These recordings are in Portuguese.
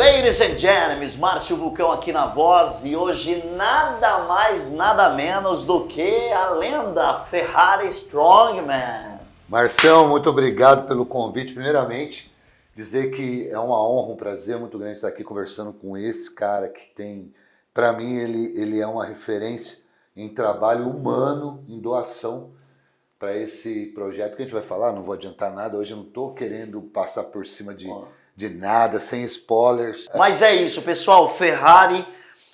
Ladies and gentlemen, Márcio Vulcão aqui na voz e hoje nada mais, nada menos do que a lenda Ferrari Strongman. Marcião, muito obrigado pelo convite. Primeiramente, dizer que é uma honra, um prazer muito grande estar aqui conversando com esse cara que tem, para mim, ele é uma referência em trabalho humano, em doação para esse projeto que a gente vai falar. Não vou adiantar nada, hoje eu não estou querendo passar por cima de nada, sem spoilers. Mas é isso, pessoal, Ferrari,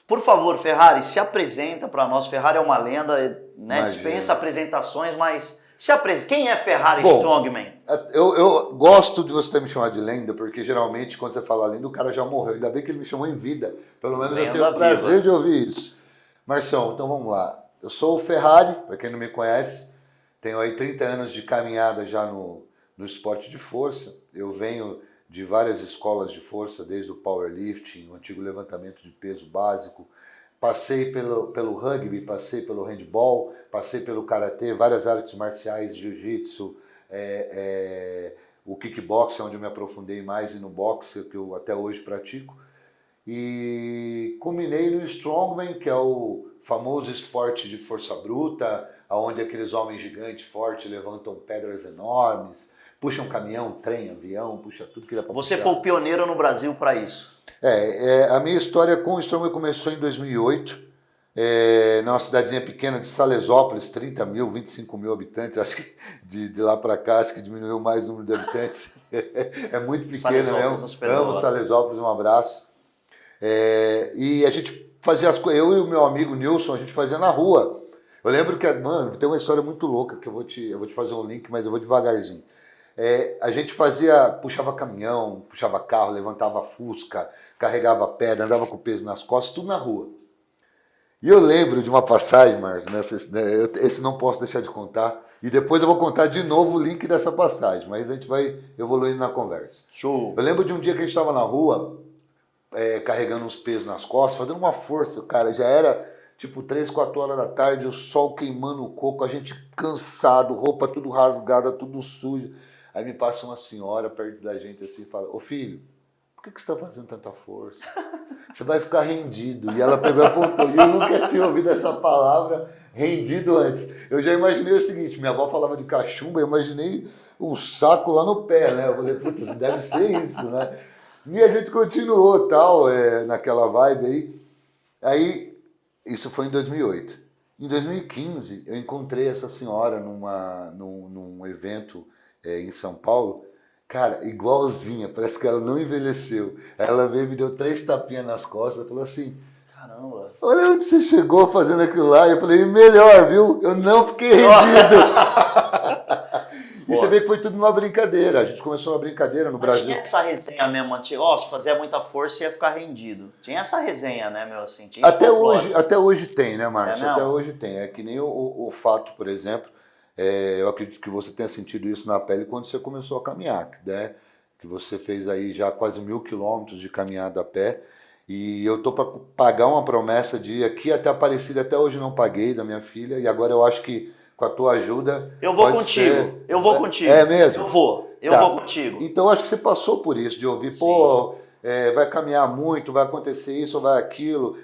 por favor, Ferrari, se apresenta para nós. Ferrari é uma lenda, né? Dispensa apresentações, mas se apresenta. Quem é Ferrari Strongman? Eu gosto de você ter me chamado de lenda, porque geralmente quando você fala lenda, o cara já morreu. Ainda bem que ele me chamou em vida. Pelo menos eu tenho o prazer de ouvir isso. Marcião, então vamos lá. Eu sou o Ferrari, para quem não me conhece, tenho aí 30 anos de caminhada já no esporte de força. Eu venho de várias escolas de força, desde o powerlifting, o antigo levantamento de peso básico. Passei pelo rugby, passei pelo handball, passei pelo karatê, várias artes marciais, jiu-jitsu, o kickboxing, onde eu me aprofundei mais, e no boxe, que eu até hoje pratico. E culminei no Strongman, que é o famoso esporte de força bruta, onde aqueles homens gigantes, fortes, levantam pedras enormes, puxam caminhão, trem, avião, puxa tudo que dá para Você puxar. foi o pioneiro no Brasil para isso. A minha história com o Strongman começou em 2008, numa cidadezinha pequena de Salesópolis, 30 mil, 25 mil habitantes. Acho que de lá para cá, acho que diminuiu mais o número de habitantes. É muito pequena mesmo. Amo Salesópolis, um abraço. E a gente fazia as coisas, eu e o meu amigo Nilson, a gente fazia na rua. Eu lembro que, mano, tem uma história muito louca que eu vou te fazer um link, mas eu vou devagarzinho. A gente puxava caminhão, puxava carro, levantava fusca, carregava pedra, andava com peso nas costas, tudo na rua. E eu lembro de uma passagem, Márcio, esse não posso deixar de contar, e depois eu vou contar de novo o link dessa passagem, mas a gente vai evoluindo na conversa. Show! Eu lembro de um dia que a gente estava na rua, carregando uns pesos nas costas, fazendo uma força, cara, já era tipo 3, 4 horas da tarde, o sol queimando o coco, a gente cansado, roupa tudo rasgada, tudo sujo. Aí me passa uma senhora perto da gente assim e fala: ô filho, por que você está fazendo tanta força? Você vai ficar rendido. E ela pegou e apontou. E eu nunca tinha ouvido essa palavra rendido antes. Eu já imaginei o seguinte: minha avó falava de cachumba, eu imaginei um saco lá no pé, né? Eu falei: puta, deve ser isso, né? E a gente continuou tal, naquela vibe aí. Aí, isso foi em 2008. Em 2015, eu encontrei essa senhora num evento em São Paulo, cara, igualzinha, parece que ela não envelheceu. Ela veio, me deu 3 tapinhas nas costas e falou assim: caramba, olha onde você chegou fazendo aquilo lá. E eu falei: melhor, viu? Eu não fiquei rendido. E você vê que foi tudo numa brincadeira. A gente começou uma brincadeira no Brasil. Tinha essa resenha mesmo antiga, se fazia muita força ia ficar rendido. Tinha essa resenha, né, meu, assim. Tinha até hoje tem, né, Márcio? Até hoje tem. É que nem o fato, por exemplo, eu acredito que você tenha sentido isso na pele quando você começou a caminhar, né? Que você fez aí já quase 1.000 quilômetros de caminhada a pé. E eu tô para pagar uma promessa de ir aqui até Aparecida, até hoje não paguei, da minha filha. E agora eu acho que com a tua ajuda... Eu vou contigo, eu vou contigo. É mesmo? Eu vou contigo. Então acho que você passou por isso, de ouvir, pô, vai caminhar muito, vai acontecer isso ou vai aquilo.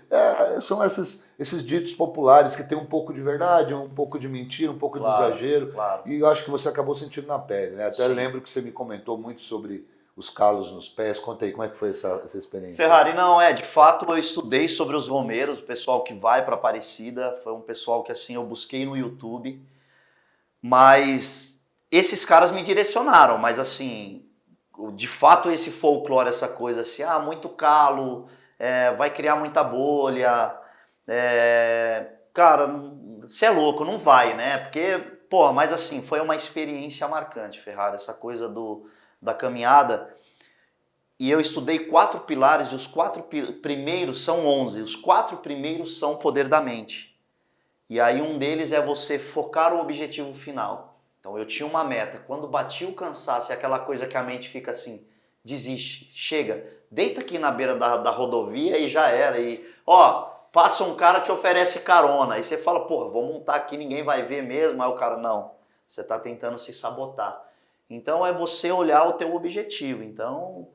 São esses ditos populares que tem um pouco de verdade, um pouco de mentira, um pouco de exagero. Claro. E eu acho que você acabou sentindo na pele, né? Até lembro que você me comentou muito sobre os calos nos pés. Conta aí, como é que foi essa experiência? Ferrari, de fato eu estudei sobre os romeiros, o pessoal que vai para Aparecida, foi um pessoal que assim eu busquei no YouTube, mas esses caras me direcionaram, mas assim, de fato esse folclore, essa coisa assim, muito calo, vai criar muita bolha, cara, você é louco, não vai, né? Porque, pô, mas assim, foi uma experiência marcante, Ferrari, essa coisa da caminhada. E eu estudei 4 pilares e os 4 primeiros são 11. Os 4 primeiros são o poder da mente. E aí um deles é você focar o objetivo final. Então eu tinha uma meta. Quando bati o cansaço, é aquela coisa que a mente fica assim, desiste, chega, deita aqui na beira da rodovia e já era. E passa um cara, te oferece carona. Aí você fala, porra, vou montar aqui, ninguém vai ver mesmo. Aí o cara, não, você está tentando se sabotar. Então é você olhar o teu objetivo. Então...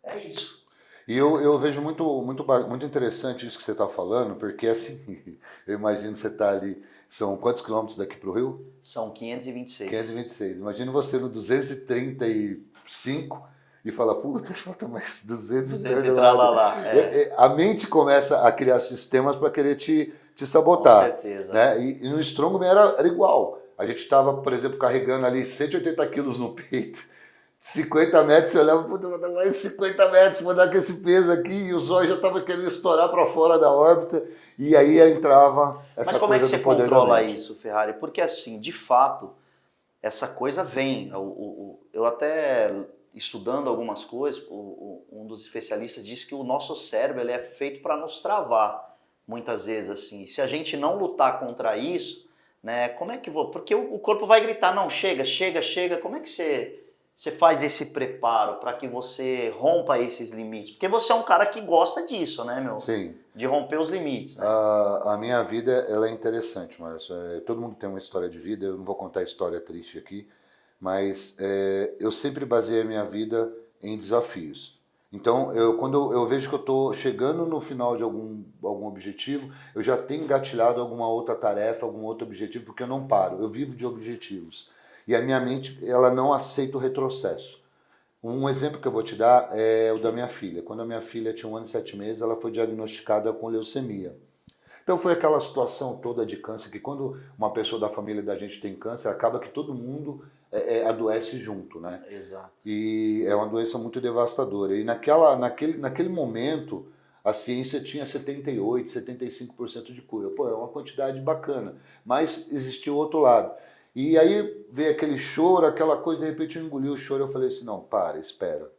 é isso. E eu vejo muito interessante isso que você está falando, porque assim, eu imagino você tá ali, são quantos quilômetros daqui para o Rio? São 526. 526. Imagina você no 235 e fala, puta, falta mais 200 e 200 e tralala. tralalá, A mente começa a criar sistemas para querer te com sabotar. certeza. Né? E no Strongman era igual. A gente estava, por exemplo, carregando ali 180 quilos no peito. 50 metros, você olhava, puta, vou dar mais 50 metros, vou dar com esse peso aqui, e o zóio já estava querendo estourar para fora da órbita, e aí entrava Mas essa como é que coisa você do poder da controla mente. isso, Ferrari? Porque assim, de fato, essa coisa vem. Eu até estudando algumas coisas, um dos especialistas disse que o nosso cérebro ele é feito para nos travar, muitas vezes assim. Se a gente não lutar contra isso, né? Como é que vou? Porque o corpo vai gritar, não, chega, chega, chega. Como é que você faz esse preparo para que você rompa esses limites? Porque você é um cara que gosta disso, né, meu? Sim. De romper os limites, né? A minha vida ela é interessante, Márcio. Todo mundo tem uma história de vida, eu não vou contar história triste aqui, mas eu sempre baseei a minha vida em desafios. Então, quando eu vejo que eu estou chegando no final de algum objetivo, eu já tenho engatilhado alguma outra tarefa, algum outro objetivo, porque eu não paro, eu vivo de objetivos. E a minha mente, ela não aceita o retrocesso. Um exemplo que eu vou te dar é o da minha filha. Quando a minha filha tinha 1 ano e 7 meses, ela foi diagnosticada com leucemia. Então foi aquela situação toda de câncer, que quando uma pessoa da família da gente tem câncer, acaba que todo mundo adoece junto, né? Exato. E é uma doença muito devastadora. E naquele momento, a ciência tinha 78, 75% de cura. Pô, é uma quantidade bacana. Mas existiu o outro lado. E aí veio aquele choro, aquela coisa, de repente eu engoli o choro. Eu falei assim, não, para, espera.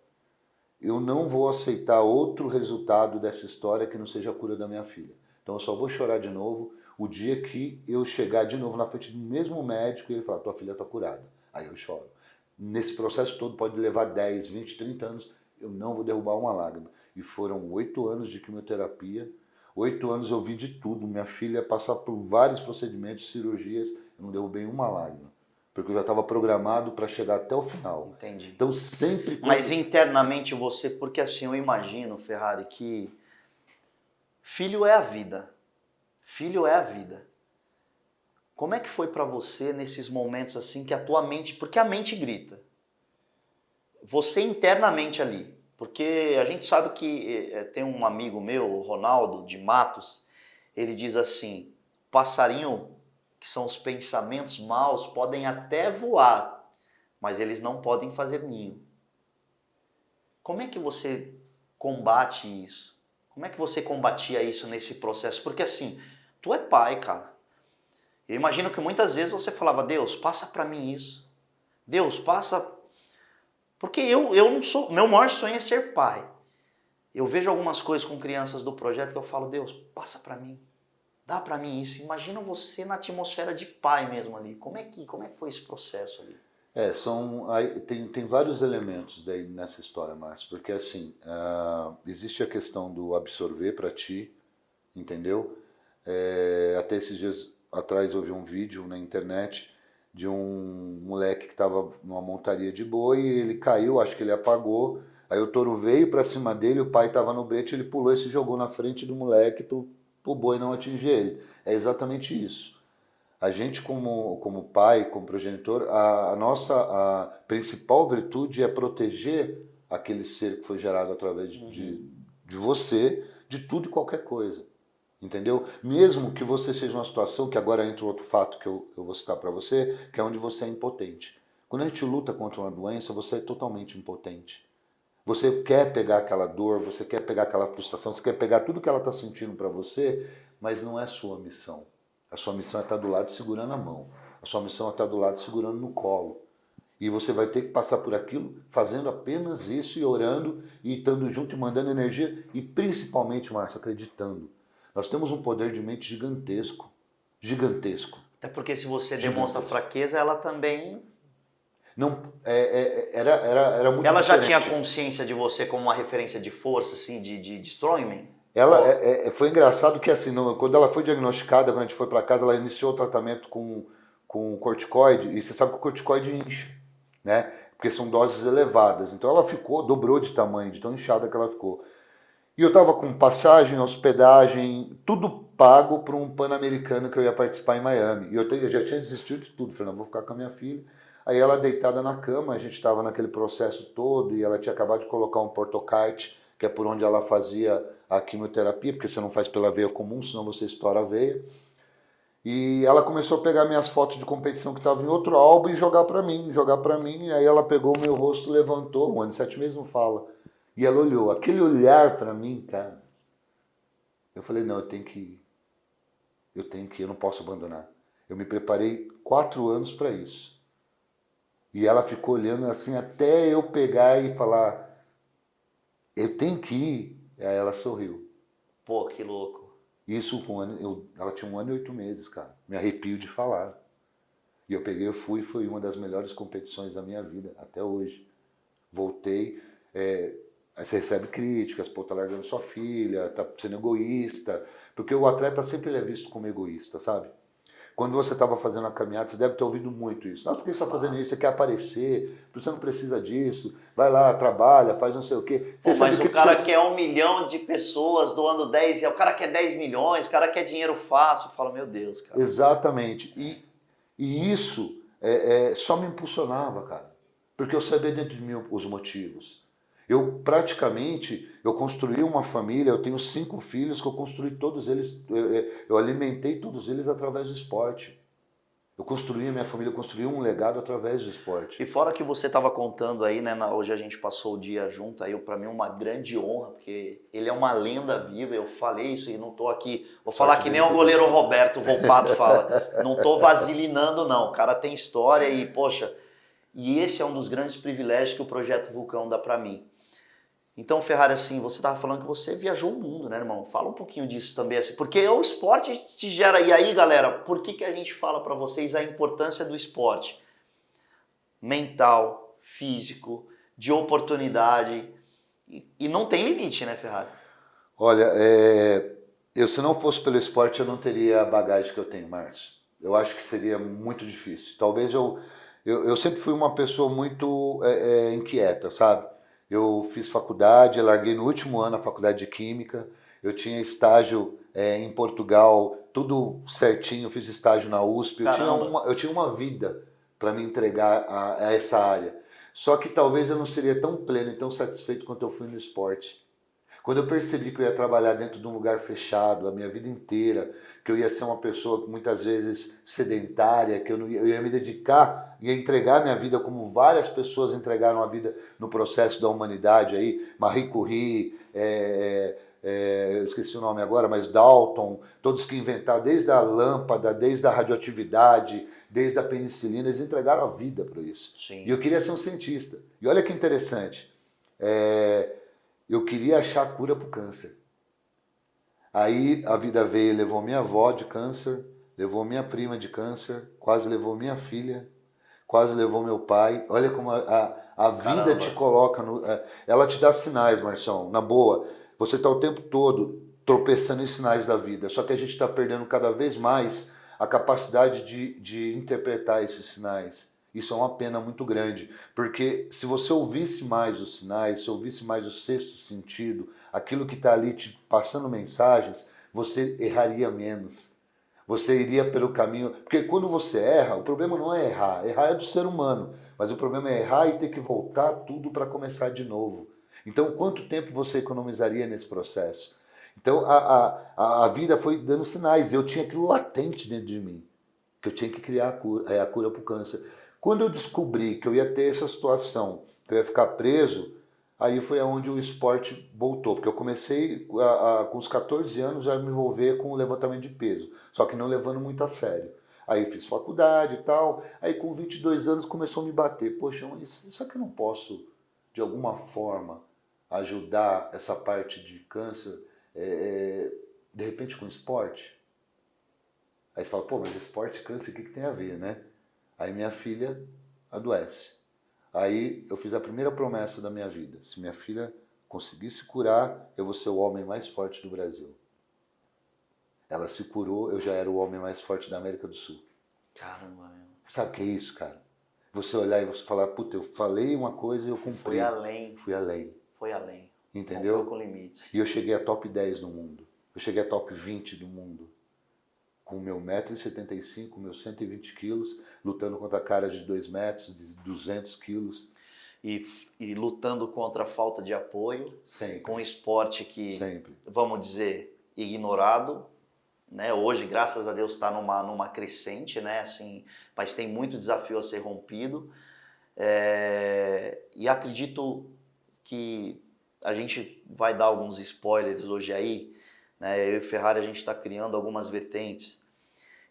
Eu não vou aceitar outro resultado dessa história que não seja a cura da minha filha. Então eu só vou chorar de novo o dia que eu chegar de novo na frente do mesmo médico e ele falar, tua filha está curada. Aí eu choro. Nesse processo todo pode levar 10, 20, 30 anos, eu não vou derrubar uma lágrima. E foram 8 anos de quimioterapia, 8 anos eu vi de tudo. Minha filha passar por vários procedimentos, cirurgias, eu não derrubei uma lágrima. Porque eu já estava programado para chegar até o final. Entendi. Então sempre... Mas internamente você, porque assim eu imagino, Ferrari, que filho é a vida. Filho é a vida. Como é que foi para você nesses momentos assim que a tua mente, porque a mente grita. Você internamente ali, porque a gente sabe que tem um amigo meu, o Ronaldo de Matos, ele diz assim: passarinho, que são os pensamentos maus, podem até voar, mas eles não podem fazer ninho. Como é que você combate isso? Como é que você combatia isso nesse processo? Porque assim, tu é pai, cara. Eu imagino que muitas vezes você falava, Deus, passa pra mim isso. Deus, passa... Porque eu não sou... Meu maior sonho é ser pai. Eu vejo algumas coisas com crianças do projeto que eu falo, Deus, passa pra mim. Dá pra mim isso. Imagina você na atmosfera de pai mesmo ali. Como é que foi esse processo ali? Tem vários elementos daí nessa história, Márcio, porque assim, existe a questão do absorver para ti, entendeu? Até esses dias atrás eu vi um vídeo na internet de um moleque que estava numa montaria de boi e ele caiu, acho que ele apagou, aí o touro veio para cima dele, o pai estava no brete, ele pulou e se jogou na frente do moleque pro boi não atingir ele. É exatamente isso. A gente como pai, como progenitor, a nossa principal virtude é proteger aquele ser que foi gerado através de você, de tudo e qualquer coisa. Entendeu? Mesmo que você seja uma situação, que agora entra outro fato que eu vou citar para você, que é onde você é impotente. Quando a gente luta contra uma doença, você é totalmente impotente. Você quer pegar aquela dor, você quer pegar aquela frustração, você quer pegar tudo que ela está sentindo para você, mas não é sua missão. A sua missão é estar do lado segurando a mão. A sua missão é estar do lado segurando no colo. E você vai ter que passar por aquilo fazendo apenas isso e orando e estando junto e mandando energia e principalmente, Márcio, acreditando. Nós temos um poder de mente gigantesco. Gigantesco. Até porque se você demonstra fraqueza, ela também... Não, era muito Ela já diferente. tinha consciência de você como uma referência de força, assim, de Strongman? Ela foi engraçado que assim, quando ela foi diagnosticada, quando a gente foi para casa, ela iniciou o tratamento com corticoide, e você sabe que o corticoide incha, né? Porque são doses elevadas. Então ela dobrou de tamanho, de tão inchada que ela ficou. E eu estava com passagem, hospedagem, tudo pago para um Pan-Americano que eu ia participar em Miami. E eu já tinha desistido de tudo, falei, não, vou ficar com a minha filha. Aí ela deitada na cama, a gente estava naquele processo todo e ela tinha acabado de colocar um portocarte, que é por onde ela fazia a quimioterapia, porque você não faz pela veia comum, senão você estoura a veia. E ela começou a pegar minhas fotos de competição que estavam em outro álbum e jogar para mim. Aí ela pegou o meu rosto, levantou, o Anissete mesmo fala. E ela olhou, aquele olhar para mim, cara. Eu falei, não, eu não posso abandonar. Eu me preparei 4 anos para isso. E ela ficou olhando assim até eu pegar e falar, eu tenho que ir. Aí ela sorriu. Pô, que louco. Isso ela tinha 1 ano e 8 meses, cara. Me arrepio de falar. E eu peguei, eu fui, foi uma das melhores competições da minha vida, até hoje. Voltei, aí você recebe críticas, pô, tá largando sua filha, tá sendo egoísta, porque o atleta sempre ele é visto como egoísta, sabe? Quando você estava fazendo a caminhada, você deve ter ouvido muito isso. Nossa, por que você está fazendo isso? Você quer aparecer, você não precisa disso, vai lá, trabalha, faz não sei o quê. Pô, Você sabe mas o cara quer 1 milhão de pessoas doando 10, o cara quer 10 milhões, o cara quer dinheiro fácil. Fala, meu Deus, cara. Exatamente. E isso só me impulsionava, cara. Porque eu sabia dentro de mim os motivos. Eu construí uma família, eu tenho 5 filhos que eu construí todos eles, eu alimentei todos eles através do esporte. Eu construí a minha família, eu construí um legado através do esporte. E fora que você estava contando aí, né, hoje a gente passou o dia junto, aí para mim uma grande honra, porque ele é uma lenda viva, eu falei isso e não tô aqui, vou falar que nem o goleiro Roberto Volpato fala, não tô vasilinando não, o cara tem história e, poxa, e esse é um dos grandes privilégios que o Projeto Vulcão dá para mim. Então, Ferrari, assim, você estava falando que você viajou o mundo, né, irmão? Fala um pouquinho disso também, assim, porque o esporte te gera. E aí, galera, por que a gente fala para vocês a importância do esporte? Mental, físico, de oportunidade. E não tem limite, né, Ferrari? Olha, se não fosse pelo esporte, eu não teria a bagagem que eu tenho, Márcio. Eu acho que seria muito difícil. Talvez eu sempre fui uma pessoa muito inquieta, sabe? Eu fiz faculdade, eu larguei no último ano a faculdade de Química, eu tinha estágio em Portugal, tudo certinho, fiz estágio na USP, Caramba. eu tinha uma vida para me entregar a essa área. Só que talvez eu não seria tão pleno e tão satisfeito quanto eu fui no esporte. Quando eu percebi que eu ia trabalhar dentro de um lugar fechado a minha vida inteira, que eu ia ser uma pessoa muitas vezes sedentária, que eu ia me dedicar, ia entregar minha vida como várias pessoas entregaram a vida no processo da humanidade aí, Marie Curie, eu esqueci o nome agora, mas Dalton, todos que inventaram, desde a lâmpada, desde a radioatividade, desde a penicilina, eles entregaram a vida para isso. Sim. E eu queria ser um cientista. E olha que interessante, eu queria achar a cura para o câncer. Aí a vida veio e levou minha avó de câncer, levou minha prima de câncer, quase levou minha filha, quase levou meu pai. Olha como a vida te coloca, ela te dá sinais, Marcião, na boa. Você está o tempo todo tropeçando em sinais da vida, só que a gente está perdendo cada vez mais a capacidade de interpretar esses sinais. Isso é uma pena muito grande, porque se você ouvisse mais os sinais, se ouvisse mais o sexto sentido, aquilo que está ali te passando mensagens, você erraria menos. Você iria pelo caminho... Porque quando você erra, o problema não é errar. Errar é do ser humano. Mas o problema é errar e ter que voltar tudo para começar de novo. Então, quanto tempo você economizaria nesse processo? Então, a vida foi dando sinais. Eu tinha aquilo latente dentro de mim. Que eu tinha que criar a cura para o câncer. Quando eu descobri que eu ia ter essa situação, que eu ia ficar preso, aí foi onde o esporte voltou, porque eu comecei com os 14 anos a me envolver com o levantamento de peso, só que não levando muito a sério. Aí fiz faculdade e tal, aí com 22 anos começou a me bater, poxa, isso aqui eu não posso, de alguma forma, ajudar essa parte de câncer, de repente com esporte? Aí você fala, pô, mas esporte e câncer, o que tem a ver, né? Aí minha filha adoece. Aí eu fiz a primeira promessa da minha vida. Se minha filha conseguisse curar, eu vou ser o homem mais forte do Brasil. Ela se curou, eu já era o homem mais forte da América do Sul. Caramba, meu. Sabe o que é isso, cara? Você olhar e você falar, puta, eu falei uma coisa e eu cumpri. Foi além. Fui além. Foi além. entendeu? Rompeu com limites. E eu cheguei a top 10 no mundo. Eu cheguei a top 20 do mundo. Com meu 1,75 m, meus 120 quilos, lutando contra caras de 2 metros, de 200 quilos. E lutando contra a falta de apoio, Sempre. com um esporte que, Sempre. vamos dizer, ignorado, né? Hoje, graças a Deus, está numa crescente, né? Assim, mas tem muito desafio a ser rompido. E acredito que a gente vai dar alguns spoilers hoje aí, né? Eu e o Ferrari, a gente está criando algumas vertentes.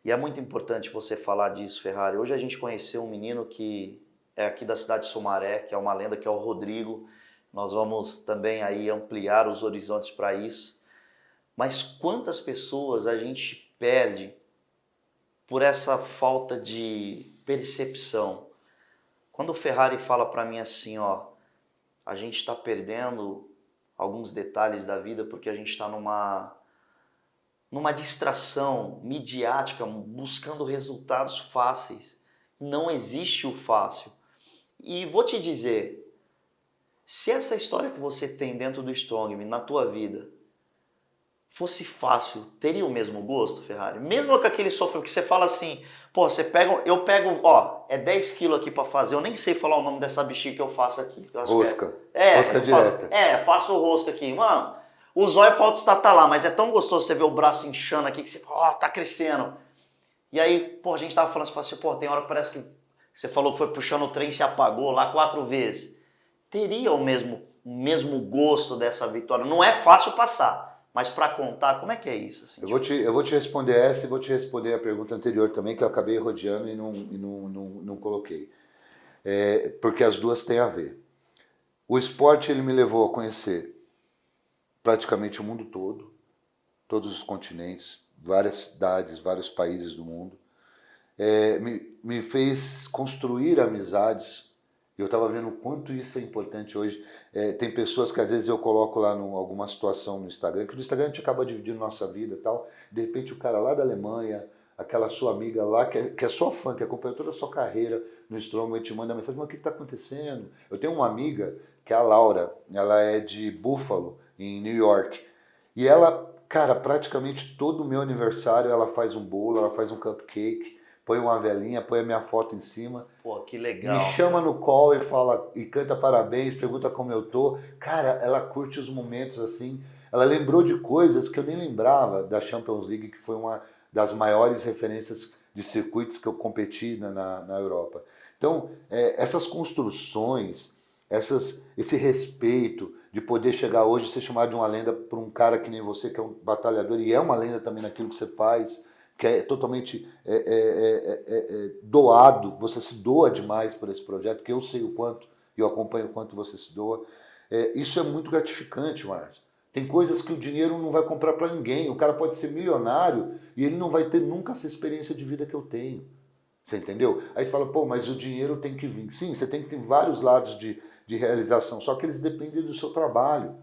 E é muito importante você falar disso, Ferrari. Hoje a gente conheceu um menino que é aqui da cidade de Sumaré, que é uma lenda, que é o Rodrigo. Nós vamos também aí ampliar os horizontes para isso. Mas quantas pessoas a gente perde por essa falta de percepção? Quando o Ferrari fala para mim assim, ó, a gente está perdendo alguns detalhes da vida porque a gente está numa distração midiática, buscando resultados fáceis. Não existe o fácil. E vou te dizer, se essa história que você tem dentro do Strongman, na tua vida, fosse fácil, teria o mesmo gosto, Ferrari? Mesmo com aquele sofrimento que você fala assim, pô, eu pego, ó, é 10 quilos aqui pra fazer, eu nem sei falar o nome dessa bexiga que eu faço aqui. Rosca. Rosca direta. Faço rosca aqui, mano. O zóio falta estatar lá, mas é tão gostoso você ver o braço inchando aqui que você fala, ó, tá crescendo. E aí, pô, a gente tava falando assim, pô, tem hora que parece que você falou que foi puxando o trem e se apagou lá 4 vezes. Teria o mesmo gosto dessa vitória. Não é fácil passar, mas para contar, como é que é isso? Assim, eu vou te responder essa e vou te responder a pergunta anterior também, que eu acabei rodeando e não coloquei. Porque as duas têm a ver. O esporte, ele me levou a conhecer praticamente o mundo todo, todos os continentes, várias cidades, vários países do mundo. Me fez construir amizades. Eu estava vendo o quanto isso é importante hoje. Tem pessoas que às vezes eu coloco lá alguma situação no Instagram, que no Instagram a gente acaba dividindo nossa vida e tal. De repente o cara lá da Alemanha, aquela sua amiga lá, que é sua fã, que acompanhou toda a sua carreira no Strongman, te manda mensagem, mas o que está acontecendo? Eu tenho uma amiga, que é a Laura, ela é de Buffalo, em New York. E ela, cara, praticamente todo o meu aniversário ela faz um bolo, ela faz um cupcake, põe uma velinha, põe a minha foto em cima. Pô, que legal. Me chama no call e fala, e canta parabéns, pergunta como eu tô. Cara, ela curte os momentos assim. Ela lembrou de coisas que eu nem lembrava da Champions League, que foi uma das maiores referências de circuitos que eu competi na Europa. Então, essas construções, esse respeito de poder chegar hoje e ser chamado de uma lenda por um cara que nem você, que é um batalhador, e é uma lenda também naquilo que você faz, que é totalmente doado, você se doa demais por esse projeto, que eu sei o quanto, e eu acompanho o quanto você se doa. Isso é muito gratificante, Márcio. Tem coisas que o dinheiro não vai comprar para ninguém. O cara pode ser milionário e ele não vai ter nunca essa experiência de vida que eu tenho. Você entendeu? Aí você fala, pô, mas o dinheiro tem que vir. Sim, você tem que ter vários lados de realização, só que eles dependem do seu trabalho.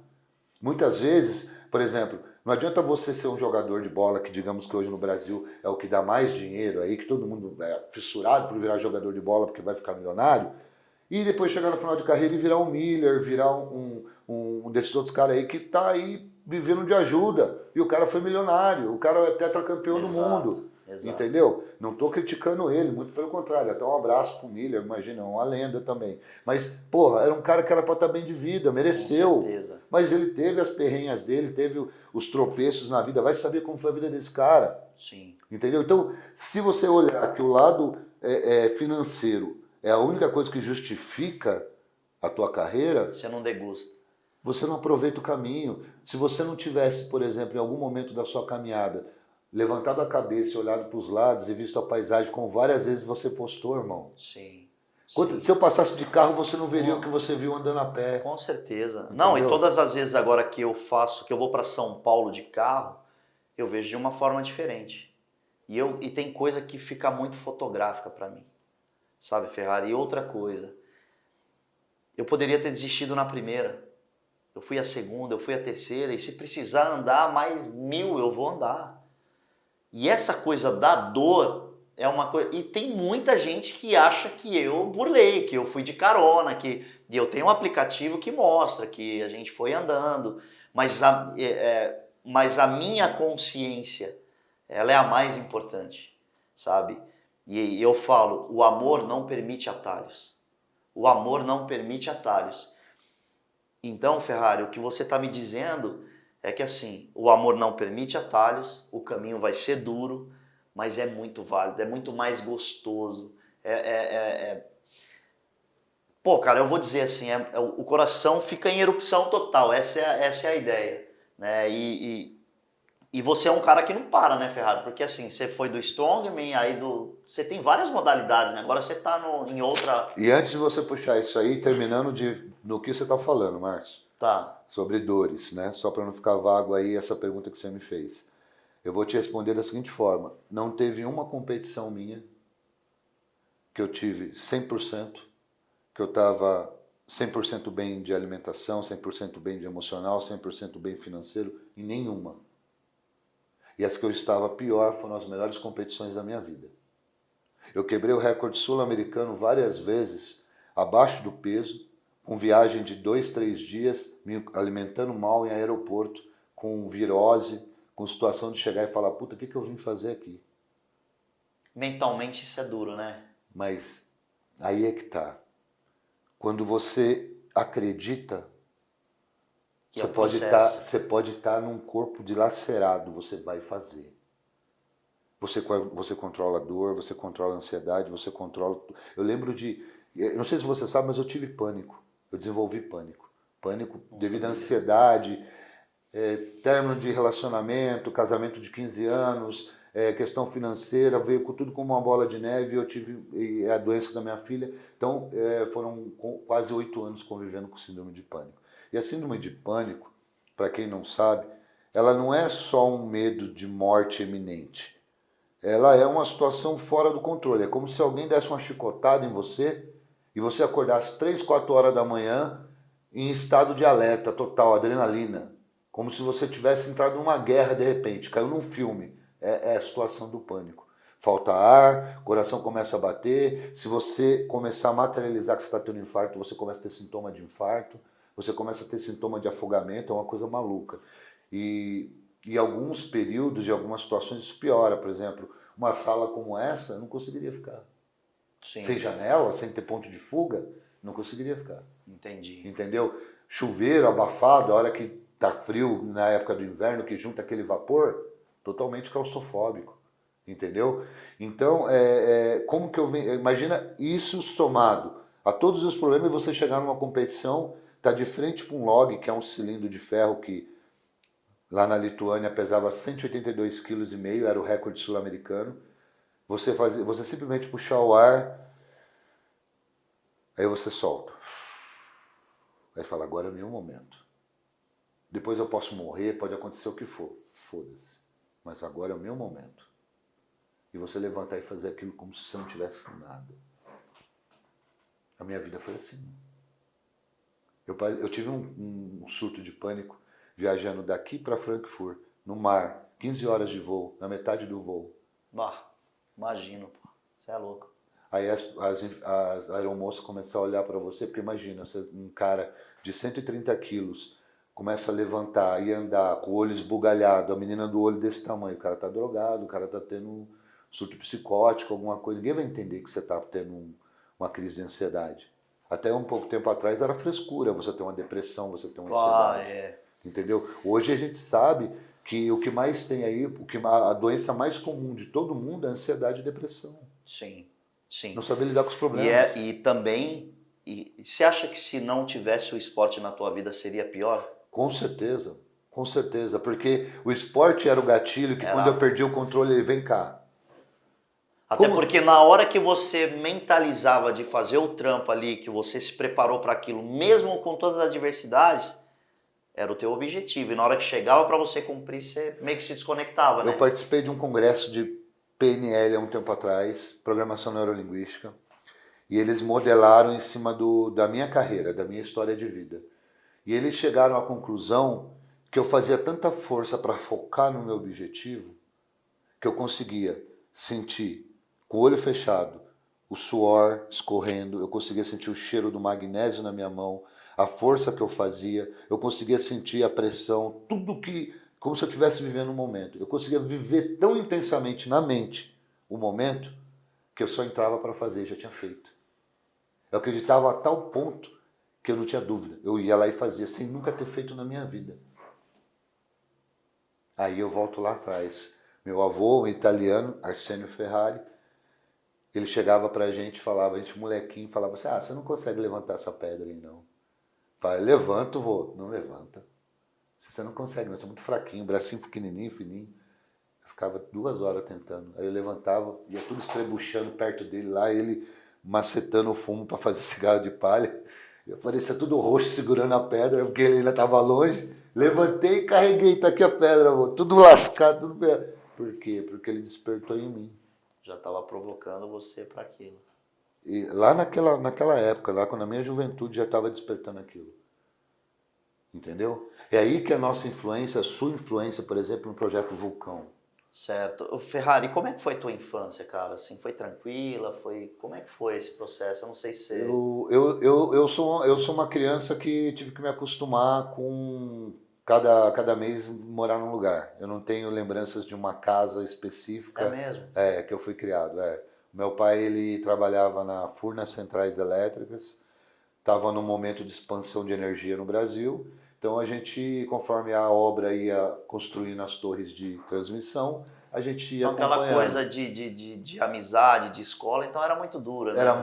Muitas vezes, por exemplo, não adianta você ser um jogador de bola, que digamos que hoje no Brasil é o que dá mais dinheiro aí, que todo mundo é fissurado por virar jogador de bola porque vai ficar milionário, e depois chegar no final de carreira e virar um Miller, virar um desses outros caras aí que tá aí vivendo de ajuda. E o cara foi milionário, o cara é tetracampeão do mundo. Exato. Entendeu? Não tô criticando ele, muito pelo contrário. Até um abraço pro Miller, imagina, uma lenda também. Mas, porra, era um cara que era pra estar bem de vida, mereceu. Com certeza. Mas ele teve as perrenhas dele, teve os tropeços na vida. Vai saber como foi a vida desse cara. Sim. Entendeu? Então, se você olhar que o lado financeiro é a única coisa que justifica a tua carreira, você não degusta. Você não aproveita o caminho. Se você não tivesse, por exemplo, em algum momento da sua caminhada, levantado a cabeça e olhado para os lados e visto a paisagem, como várias vezes você postou, irmão. Sim. Se eu passasse de carro, você não veria o que você viu andando a pé. Com certeza. Entendeu? Não, e todas as vezes agora que eu vou para São Paulo de carro, eu vejo de uma forma diferente. E tem coisa que fica muito fotográfica para mim. Sabe, Ferrari? E outra coisa, eu poderia ter desistido na primeira. Eu fui a segunda, eu fui a terceira, e se precisar andar mais 1000, eu vou andar. E essa coisa da dor é uma coisa. E tem muita gente que acha que eu burlei, que eu fui de carona, e eu tenho um aplicativo que mostra que a gente foi andando, mas a minha consciência, ela é a mais importante, sabe? E eu falo, o amor não permite atalhos. O amor não permite atalhos. Então, Ferrari, o que você está me dizendo é que assim, o amor não permite atalhos, o caminho vai ser duro, mas é muito válido, é muito mais gostoso. Pô, cara, eu vou dizer assim, o coração fica em erupção total, essa é a ideia. Né? E você é um cara que não para, né, Ferrari? Porque assim, você foi do Strongman, você tem várias modalidades, né? Agora você tá em outra... E antes de você puxar isso aí, terminando no que você está falando, Márcio, Tá. sobre dores, né? Só para não ficar vago aí essa pergunta que você me fez. Eu vou te responder da seguinte forma: não teve uma competição minha que eu tive 100%, que eu estava 100% bem de alimentação, 100% bem de emocional, 100% bem financeiro, em nenhuma. E as que eu estava pior foram as melhores competições da minha vida. Eu quebrei o recorde sul-americano várias vezes, abaixo do peso, com viagem de 2, 3 dias, me alimentando mal em aeroporto, com virose, com situação de chegar e falar, puta, o que eu vim fazer aqui? Mentalmente isso é duro, né? Mas aí é que tá. Quando você acredita, Que é o processo. você pode estar num corpo dilacerado, você vai fazer. Você controla a dor, você controla a ansiedade, você controla... Eu lembro eu não sei se você sabe, mas eu tive pânico. Eu desenvolvi pânico. Pânico devido à ansiedade, término de relacionamento, casamento de 15 anos, questão financeira, veio tudo como uma bola de neve, eu tive a doença da minha filha. Então, foram quase 8 anos convivendo com síndrome de pânico. E a síndrome de pânico, para quem não sabe, ela não é só um medo de morte iminente. Ela é uma situação fora do controle. É como se alguém desse uma chicotada em você e você acordasse 3, 4 horas da manhã em estado de alerta total, adrenalina. Como se você tivesse entrado numa guerra de repente, caiu num filme. É a situação do pânico. Falta ar, coração começa a bater. Se você começar a materializar que você está tendo infarto, você começa a ter sintoma de infarto, você começa a ter sintoma de afogamento, é uma coisa maluca. E alguns períodos e algumas situações isso piora. Por exemplo, uma sala como essa, eu não conseguiria ficar. Sim. Sem janela, sem ter ponto de fuga, não conseguiria ficar. Entendi. Entendeu? Chuveiro abafado, a hora que tá frio na época do inverno, que junta aquele vapor, totalmente claustrofóbico. Entendeu? Então, como que eu venho... Imagina isso somado a todos os problemas e você chegar numa competição, tá de frente para um log, que é um cilindro de ferro que lá na Lituânia pesava 182,5 kg, era o recorde sul-americano. Você simplesmente puxar o ar, aí você solta. Aí fala, agora é o meu momento. Depois eu posso morrer, pode acontecer o que for. Foda-se. Mas agora é o meu momento. E você levantar e fazer aquilo como se você não tivesse nada. A minha vida foi assim. Eu tive um surto de pânico viajando daqui para Frankfurt, no mar, 15 horas de voo, na metade do voo. Bah, imagino, pô. Você é louco. Aí as aeromoças começam a olhar para você, porque imagina, um cara de 130 quilos começa a levantar e andar com o olho esbugalhado, a menina do olho desse tamanho, o cara tá drogado, o cara tá tendo um surto psicótico, alguma coisa. Ninguém vai entender que você tá tendo uma crise de ansiedade. Até um pouco tempo atrás era frescura, você tem uma depressão, você tem uma ansiedade. Entendeu? Hoje a gente sabe que o que mais tem aí, a doença mais comum de todo mundo é ansiedade e depressão. Sim, sim. Não saber lidar com os problemas. E também, você acha que se não tivesse o esporte na tua vida seria pior? Com certeza, porque o esporte era o gatilho que quando eu perdi o controle, ele vem cá. Até porque na hora que você mentalizava de fazer o trampo ali, que você se preparou para aquilo, mesmo com todas as adversidades, era o teu objetivo. E na hora que chegava para você cumprir, você meio que se desconectava, né? Eu participei de um congresso de PNL há um tempo atrás, Programação Neurolinguística, e eles modelaram em cima da minha carreira, da minha história de vida. E eles chegaram à conclusão que eu fazia tanta força para focar no meu objetivo que eu conseguia sentir com o olho fechado, o suor escorrendo, eu conseguia sentir o cheiro do magnésio na minha mão, a força que eu fazia, eu conseguia sentir a pressão, tudo que, como se eu estivesse vivendo um momento. Eu conseguia viver tão intensamente na mente o momento que eu só entrava para fazer, já tinha feito. Eu acreditava a tal ponto que eu não tinha dúvida. Eu ia lá e fazia, sem nunca ter feito na minha vida. Aí eu volto lá atrás. Meu avô, um italiano, Arsenio Ferrari, ele chegava pra gente, falava, a gente molequinho, falava assim, você não consegue levantar essa pedra aí não. Falei, levanto, vô. Não levanta. Você não consegue, nós somos muito fraquinho, bracinho pequenininho, fininho. Eu ficava 2 horas tentando. Aí eu levantava, ia tudo estrebuchando perto dele lá, ele macetando o fumo para fazer cigarro de palha. Eu parecia tudo roxo segurando a pedra, porque ele ainda estava longe. Levantei e carreguei, tá aqui a pedra, vô. Tudo lascado, tudo... Por quê? Porque ele despertou em mim. Já estava provocando você para aquilo. E lá naquela época, lá quando a minha juventude já estava despertando aquilo. Entendeu? É aí que a nossa influência, a sua influência, por exemplo, no Projeto Vulcão. Certo. Ferrari, como é que foi tua infância, cara? Assim, foi tranquila? Como é que foi esse processo? Eu não sei se... Eu sou uma criança que tive que me acostumar com cada mês morar num lugar. Eu não tenho lembranças de uma casa específica. É mesmo? Que eu fui criado. Meu pai, ele trabalhava na Furnas Centrais Elétricas, estava num momento de expansão de energia no Brasil. Então a gente, conforme a obra ia construindo as torres de transmissão, a gente ia então, aquela acompanhando. coisa de amizade, de escola, então era muito dura, né? Era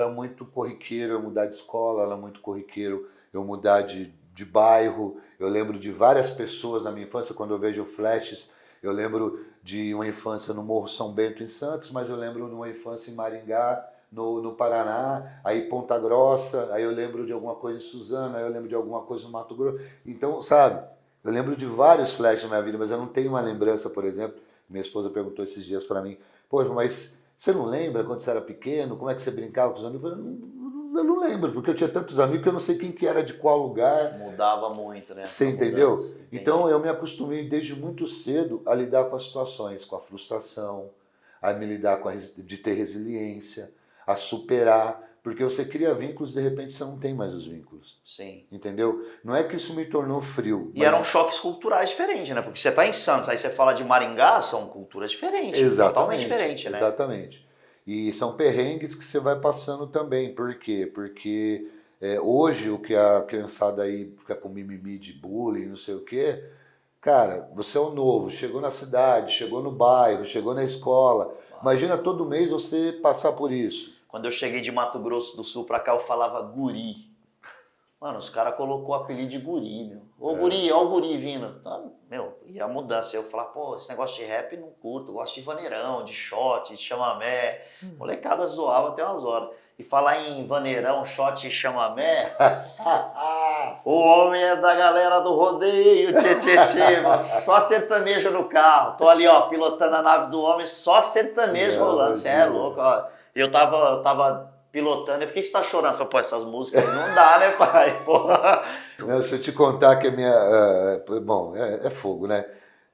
muito corriqueiro eu mudar de escola, era muito corriqueiro eu mudar de bairro. Eu lembro de várias pessoas na minha infância, quando eu vejo flashes, eu lembro de uma infância no Morro São Bento, em Santos, mas eu lembro de uma infância em Maringá, no Paraná, aí Ponta Grossa, aí eu lembro de alguma coisa em Suzano, aí eu lembro de alguma coisa no Mato Grosso. Então, sabe, eu lembro de vários flashes na minha vida, mas eu não tenho uma lembrança, por exemplo, minha esposa perguntou esses dias para mim, poxa, mas você não lembra quando você era pequeno, como é que você brincava com os amigos? Eu falei, eu não lembro, porque eu tinha tantos amigos que eu não sei quem que era de qual lugar. Mudava muito, né? Você entendeu? Então eu me acostumei desde muito cedo a lidar com as situações, com a frustração, a me lidar de ter resiliência, a superar, porque você cria vínculos e de repente você não tem mais os vínculos. Sim. Entendeu? Não é que isso me tornou frio. E eram choques culturais diferentes, né? Porque você está em Santos, aí você fala de Maringá, são culturas diferentes. Exatamente, totalmente diferentes, né? Exatamente. E são perrengues que você vai passando também. Por quê? Porque hoje o que a criançada aí fica com mimimi de bullying, não sei o quê, cara, você é o novo, chegou na cidade, chegou no bairro, chegou na escola. Imagina todo mês você passar por isso. Quando eu cheguei de Mato Grosso do Sul pra cá, eu falava guri. Mano, os caras colocou o apelido de guri, meu. Ô guri, ó o guri vindo. Então, meu, e a mudança. Eu falava, pô, esse negócio de rap não curto. Eu gosto de vaneirão, de shot, de chamamé. Molecada zoava até umas horas. E falar em vaneirão, shot e chamamé, o homem é da galera do rodeio, tchê, mano. Só sertanejo no carro. Tô ali, ó, pilotando a nave do homem, só sertanejo rolando. Você é louco, ó. Eu tava pilotando, eu fiquei, você tá chorando? Eu falei, pô, essas músicas aí não dá, né, pai? Porra. Se eu te contar que a minha... bom, é fogo, né?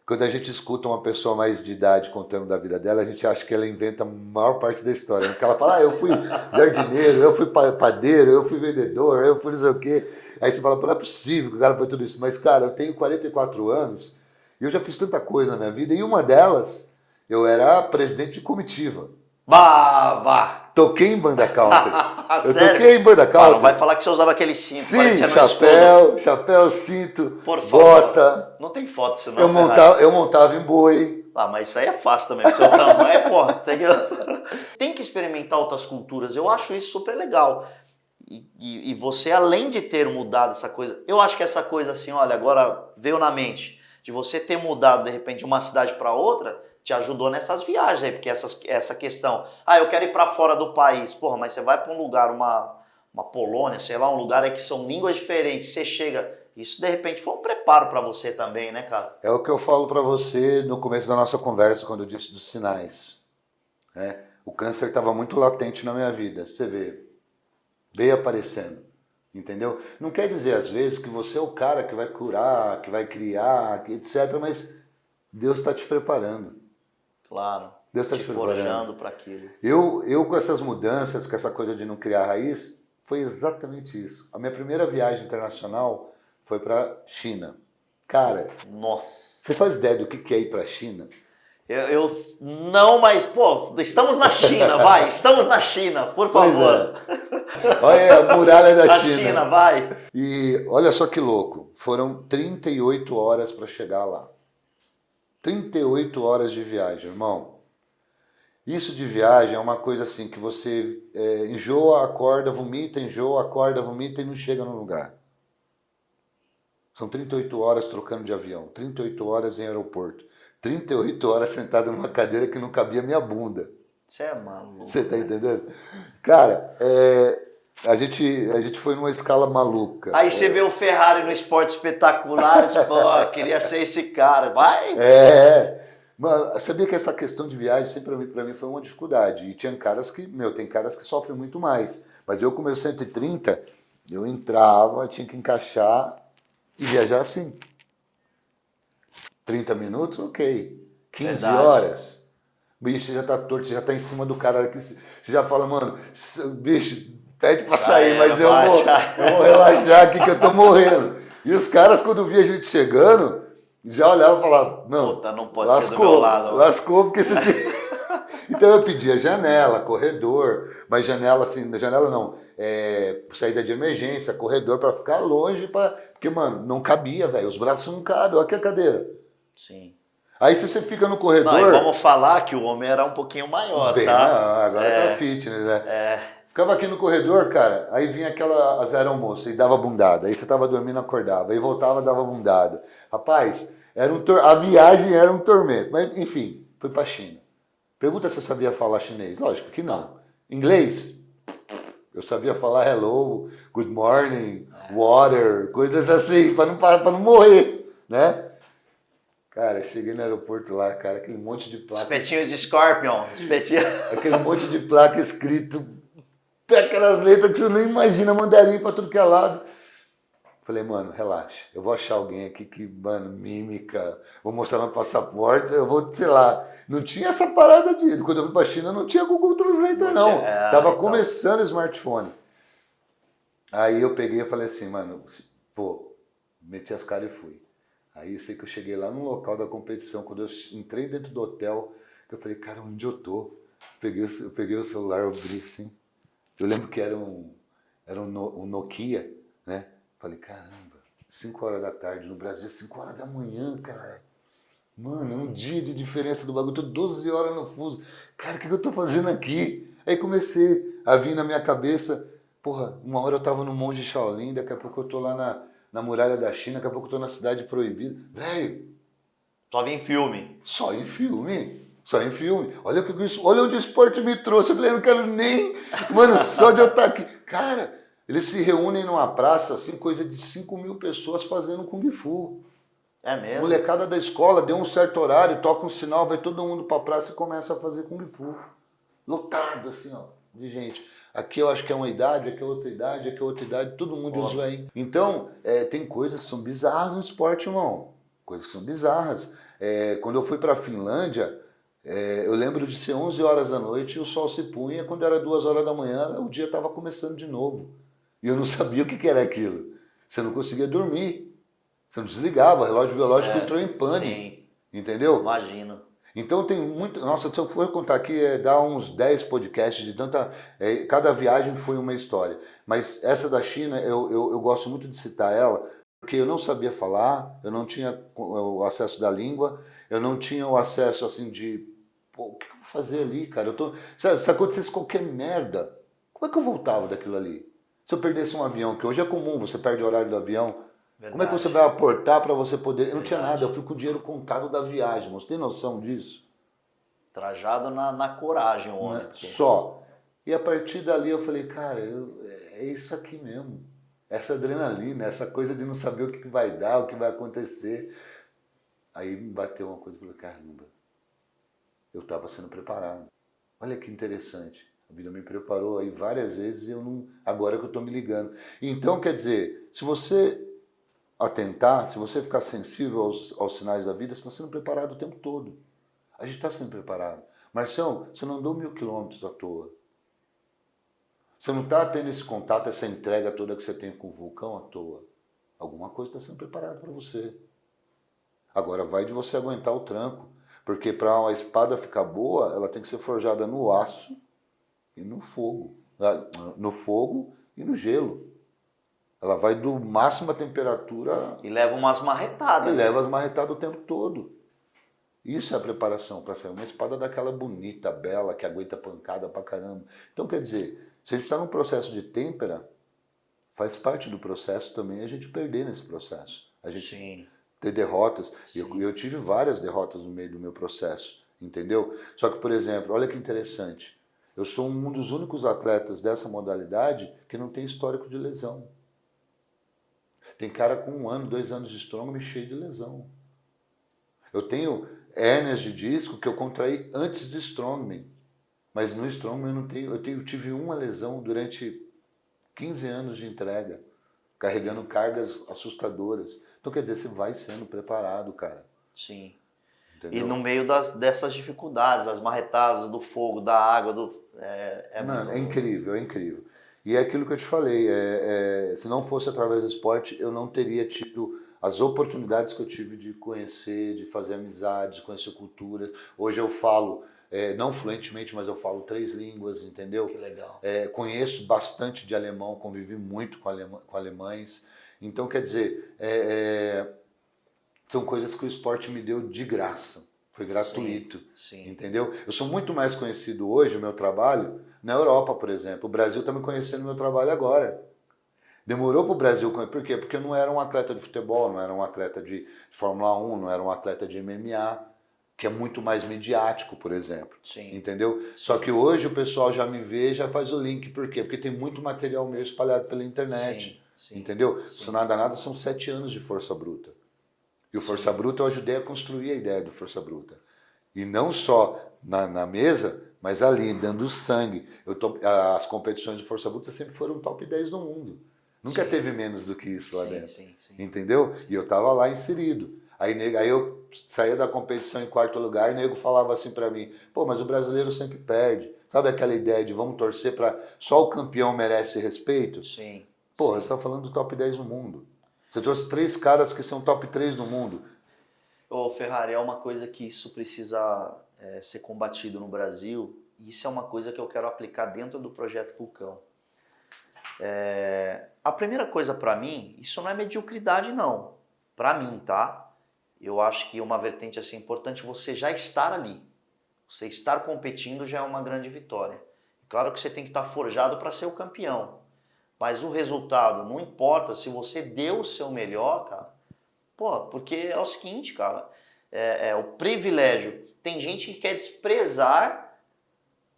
Quando a gente escuta uma pessoa mais de idade contando da vida dela, a gente acha que ela inventa a maior parte da história. Porque ela fala, eu fui jardineiro, eu fui padeiro, eu fui vendedor, eu fui não sei o quê. Aí você fala, pô, não é possível que o cara foi tudo isso. Mas, cara, eu tenho 44 anos e eu já fiz tanta coisa na minha vida. E uma delas, eu era presidente de comitiva. Bah! Toquei em banda country. Eu Sério? toquei em banda country. Não vai falar que você usava aquele cinto, sim, chapéu, cinto, por favor, bota. Não tem foto, senão. Eu montava em boi. Ah, mas isso aí é fácil também, pro seu tamanho, porra. Tem que experimentar outras culturas, eu acho isso super legal. E você, além de ter mudado essa coisa, eu acho que essa coisa assim, olha, agora veio na mente, de você ter mudado de repente de uma cidade para outra, te ajudou nessas viagens aí, porque essa questão, eu quero ir para fora do país, porra, mas você vai para um lugar, uma Polônia, sei lá, um lugar aí que são línguas diferentes, você chega, isso de repente foi um preparo para você também, né, cara? É o que eu falo para você no começo da nossa conversa, quando eu disse dos sinais. Né? O câncer estava muito latente na minha vida, você vê, veio aparecendo, entendeu? Não quer dizer às vezes que você é o cara que vai curar, que vai criar, etc, mas Deus está te preparando. Claro. Deus está te preparando. forjando para aquilo. Eu com essas mudanças, com essa coisa de não criar raiz, foi exatamente isso. A minha primeira viagem internacional foi para China. Cara, Nossa. você faz ideia do que é ir para a China? Eu não, mas, pô, estamos na China, vai. Estamos na China, por favor. Olha a muralha da China. China, vai. E olha só que louco. Foram 38 horas para chegar lá. 38 horas de viagem, irmão. Isso de viagem é uma coisa assim que você enjoa, acorda, vomita, enjoa, acorda, vomita e não chega no lugar. São 38 horas trocando de avião, 38 horas em aeroporto, 38 horas sentado numa cadeira que não cabia minha bunda. Você é maluco. Você tá entendendo? Cara, a gente foi numa escala maluca. Aí você vê o Ferrari no Esporte Espetacular, tipo, pô, queria ser esse cara. Vai! Mano, sabia que essa questão de viagem sempre pra mim foi uma dificuldade. E tinha caras que, tem caras que sofrem muito mais. Mas eu com meus 130, eu entrava, tinha que encaixar e viajar assim. 30 minutos, ok. 15 Verdade. horas. Bicho, você já tá torto, você já tá em cima do cara aqui. Você já fala, mano, bicho, pede pra sair, mas eu vou relaxar aqui que eu tô morrendo. E os caras, quando via a gente chegando, já olhavam e falavam, não pode ser do meu lado. Lascou, porque você se... Então eu pedia janela, corredor, mas janela assim, janela não, saída de emergência, corredor pra ficar longe, porque, mano, não cabia, velho, os braços não cabem, olha aqui a cadeira. Sim. Aí se você fica no corredor... Não, e vamos falar que o homem era um pouquinho maior, tá? Não, agora tá fitness, né? Ficava aqui no corredor, cara, aí vinha as aeromoças e dava bundada. Aí você tava dormindo, acordava. Aí voltava, dava bundada. Rapaz, a viagem era um tormento. Mas, enfim, fui pra China. Pergunta se eu sabia falar chinês. Lógico que não. Inglês? Eu sabia falar hello, good morning, water, coisas assim, pra não morrer, né? Cara, cheguei no aeroporto lá, cara, aquele monte de placa. Espetinho de Scorpion. Aquele monte de placa escrito, aquelas letras que você nem imagina, mandarim pra tudo que é lado. Falei, mano, relaxa, eu vou achar alguém aqui que, mano, mímica, vou mostrar meu passaporte, eu vou, sei lá. Não tinha essa parada de... Quando eu fui pra China, não tinha Google Translator, não. Tava começando o smartphone. Aí eu peguei e falei assim, mano, vou. Meti as caras e fui. Aí sei que eu cheguei lá no local da competição, quando eu entrei dentro do hotel, eu falei, cara, onde eu tô? Eu peguei o celular, eu abri assim. Eu lembro que era um Nokia, né? Falei, caramba, 5 horas da tarde, no Brasil, 5 horas da manhã, cara. Mano, é um dia de diferença do bagulho, tô 12 horas no fuso. Cara, o que eu tô fazendo aqui? Aí comecei a vir na minha cabeça, porra, uma hora eu tava no Monte Shaolin, daqui a pouco eu tô lá na muralha da China, daqui a pouco eu tô na Cidade Proibida. Velho. Só vi em filme. Só em filme. Só em filme. Olha onde o esporte me trouxe. Eu falei, não quero nem... Mano, só de eu estar aqui. Cara, eles se reúnem numa praça, assim, coisa de 5 mil pessoas fazendo Kung Fu. É mesmo? Molecada da escola, deu um certo horário, toca um sinal, vai todo mundo pra praça e começa a fazer Kung Fu. Lotado, assim, ó, de gente. Aqui eu acho que é uma idade, aqui é outra idade, aqui é outra idade, todo mundo usa aí. Então, tem coisas que são bizarras no esporte, irmão. Coisas que são bizarras. Quando eu fui pra Finlândia, eu lembro de ser 11 horas da noite e o sol se punha. Quando era 2 horas da manhã, o dia estava começando de novo. E eu não sabia o que era aquilo. Você não conseguia dormir. Você não desligava, o relógio biológico entrou em pane. Sim. Entendeu? Imagino. Então tem muito... Nossa, se eu for contar aqui, dá uns 10 podcasts de tanta... cada viagem foi uma história. Mas essa da China, eu gosto muito de citar ela, porque eu não sabia falar, eu não tinha o acesso da língua, eu não tinha o acesso, assim, de... Pô, o que eu vou fazer ali, cara? Se acontecesse qualquer merda, como é que eu voltava daquilo ali? Se eu perdesse um avião, que hoje é comum, você perde o horário do avião, verdade. Como é que você vai aportar para você poder... Eu não tinha nada, eu fui com o dinheiro contado da viagem, você tem noção disso? Trajado na coragem, homem. Só. E a partir dali eu falei, cara, é isso aqui mesmo. Essa adrenalina, essa coisa de não saber o que vai dar, o que vai acontecer. Aí me bateu uma coisa e falei, caramba, eu estava sendo preparado. Olha que interessante. A vida me preparou aí várias vezes e eu não... Agora que eu estou me ligando. Então, quer dizer, se você atentar, se você ficar sensível aos sinais da vida, você está sendo preparado o tempo todo. A gente está sendo preparado. Marcião, você não andou 1000 quilômetros à toa. Você não está tendo esse contato, essa entrega toda que você tem com o vulcão à toa. Alguma coisa está sendo preparada para você. Agora vai de você aguentar o tranco. Porque para uma espada ficar boa, ela tem que ser forjada no aço e no fogo. No fogo e no gelo. Ela vai do máxima temperatura E leva umas marretadas. e né? leva as marretadas o tempo todo. Isso é a preparação para ser uma espada daquela bonita, bela, que aguenta pancada pra caramba. Então, quer dizer, se a gente está num processo de têmpera, faz parte do processo também a gente perder nesse processo. A gente Sim. ter derrotas. Sim. Eu tive várias derrotas no meio do meu processo, entendeu? Só que, por exemplo, olha que interessante. Eu sou um dos únicos atletas dessa modalidade que não tem histórico de lesão. Tem cara com 1 ano, 2 anos de strongman cheio de lesão. Eu tenho hérnias de disco que eu contraí antes do strongman. Mas no strongman eu não tenho. Eu tive uma lesão durante 15 anos de entrega, carregando cargas assustadoras. Então, quer dizer, você vai sendo preparado, cara. Sim. Entendeu? E no meio dessas dificuldades, das marretadas, do fogo, da água, Mano, muito... é incrível, é incrível. E é aquilo que eu te falei, se não fosse através do esporte, eu não teria tido as oportunidades que eu tive de conhecer, de fazer amizades, de conhecer culturas. Hoje eu falo, não fluentemente, mas eu falo 3 línguas, entendeu? Que legal. Conheço bastante de alemão, convivi muito com alemães. Então, quer dizer, são coisas que o esporte me deu de graça. Foi gratuito, Sim. entendeu? Eu sou muito mais conhecido hoje, o meu trabalho, na Europa, por exemplo. O Brasil está me conhecendo o meu trabalho agora. Demorou para o Brasil conhecer. Por quê? Porque eu não era um atleta de futebol, não era um atleta de Fórmula 1, não era um atleta de MMA, que é muito mais midiático, por exemplo. Sim. Entendeu? Só que hoje o pessoal já me vê, já faz o link. Por quê? Porque tem muito material meu espalhado pela internet. Sim. Entendeu? Sim. Isso nada são 7 anos de força bruta. E o Força Bruta eu ajudei a construir a ideia do Força Bruta. E não só na mesa, mas ali, dando sangue. As competições de Força Bruta sempre foram top 10 do mundo. Nunca teve menos do que isso lá dentro. Sim. Entendeu? E eu tava lá inserido. Aí eu saía da competição em 4º lugar e o nego falava assim pra mim, pô, mas o brasileiro sempre perde. Sabe aquela ideia de vamos torcer pra só o campeão merece respeito? Sim. Pô, você tá falando do top 10 no mundo. Você trouxe 3 caras que são top 3 no mundo. Ô, Ferrari, é uma coisa que isso precisa ser combatido no Brasil, e isso é uma coisa que eu quero aplicar dentro do Projeto Vulcão. A primeira coisa para mim, isso não é mediocridade não, para mim, tá? Eu acho que uma vertente assim importante você já estar ali, você estar competindo já é uma grande vitória. Claro que você tem que estar forjado para ser o campeão, mas o resultado não importa se você deu o seu melhor, cara. Pô, porque é o seguinte, cara, o privilégio. Tem gente que quer desprezar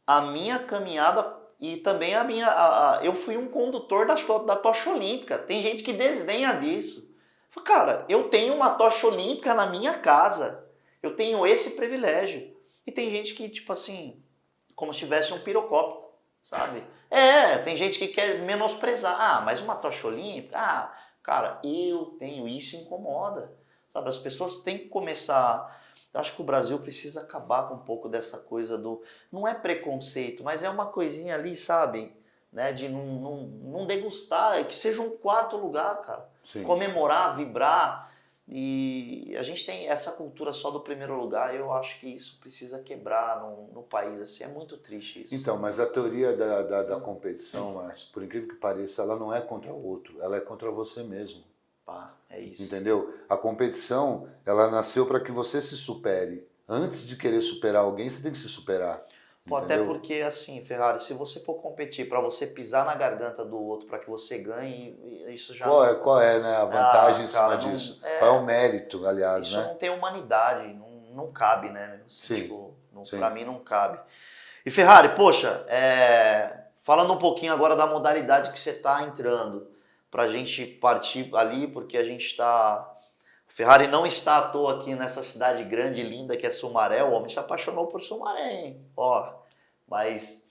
a minha caminhada e também a minha... eu fui um condutor da tocha olímpica. Tem gente que desdenha disso. Cara, eu tenho uma tocha olímpica na minha casa. Eu tenho esse privilégio. E tem gente que, tipo assim, como se tivesse um pirocóptero, sabe? Tem gente que quer menosprezar. Ah, mas uma tocha olímpica? Ah, cara, eu tenho, isso incomoda, sabe? As pessoas têm que começar... Eu acho que o Brasil precisa acabar com um pouco dessa coisa do... Não é preconceito, mas é uma coisinha ali, sabe? Né? De não degustar, que seja um 4º lugar, cara. Sim. Comemorar, vibrar. E a gente tem essa cultura só do 1º lugar, eu acho que isso precisa quebrar no país, assim, é muito triste isso. Então, mas a teoria da competição, mas por incrível que pareça, ela não é contra o outro, ela é contra você mesmo. Pá, é isso. Entendeu? A competição, ela nasceu para que você se supere. Antes de querer superar alguém, você tem que se superar. Pô, até porque, assim, Ferrari, se você for competir para você pisar na garganta do outro para que você ganhe, isso já... Qual é, né, a vantagem em cima cara, disso? Qual é o mérito, aliás, isso né? não tem humanidade, não cabe, né? Assim, Sim, tipo, sim. Pra mim não cabe. E Ferrari, poxa, falando um pouquinho agora da modalidade que você tá entrando, pra gente partir ali, porque a gente tá... O Ferrari não está à toa aqui nessa cidade grande e linda que é Sumaré. O homem se apaixonou por Sumaré, hein? Ó, mas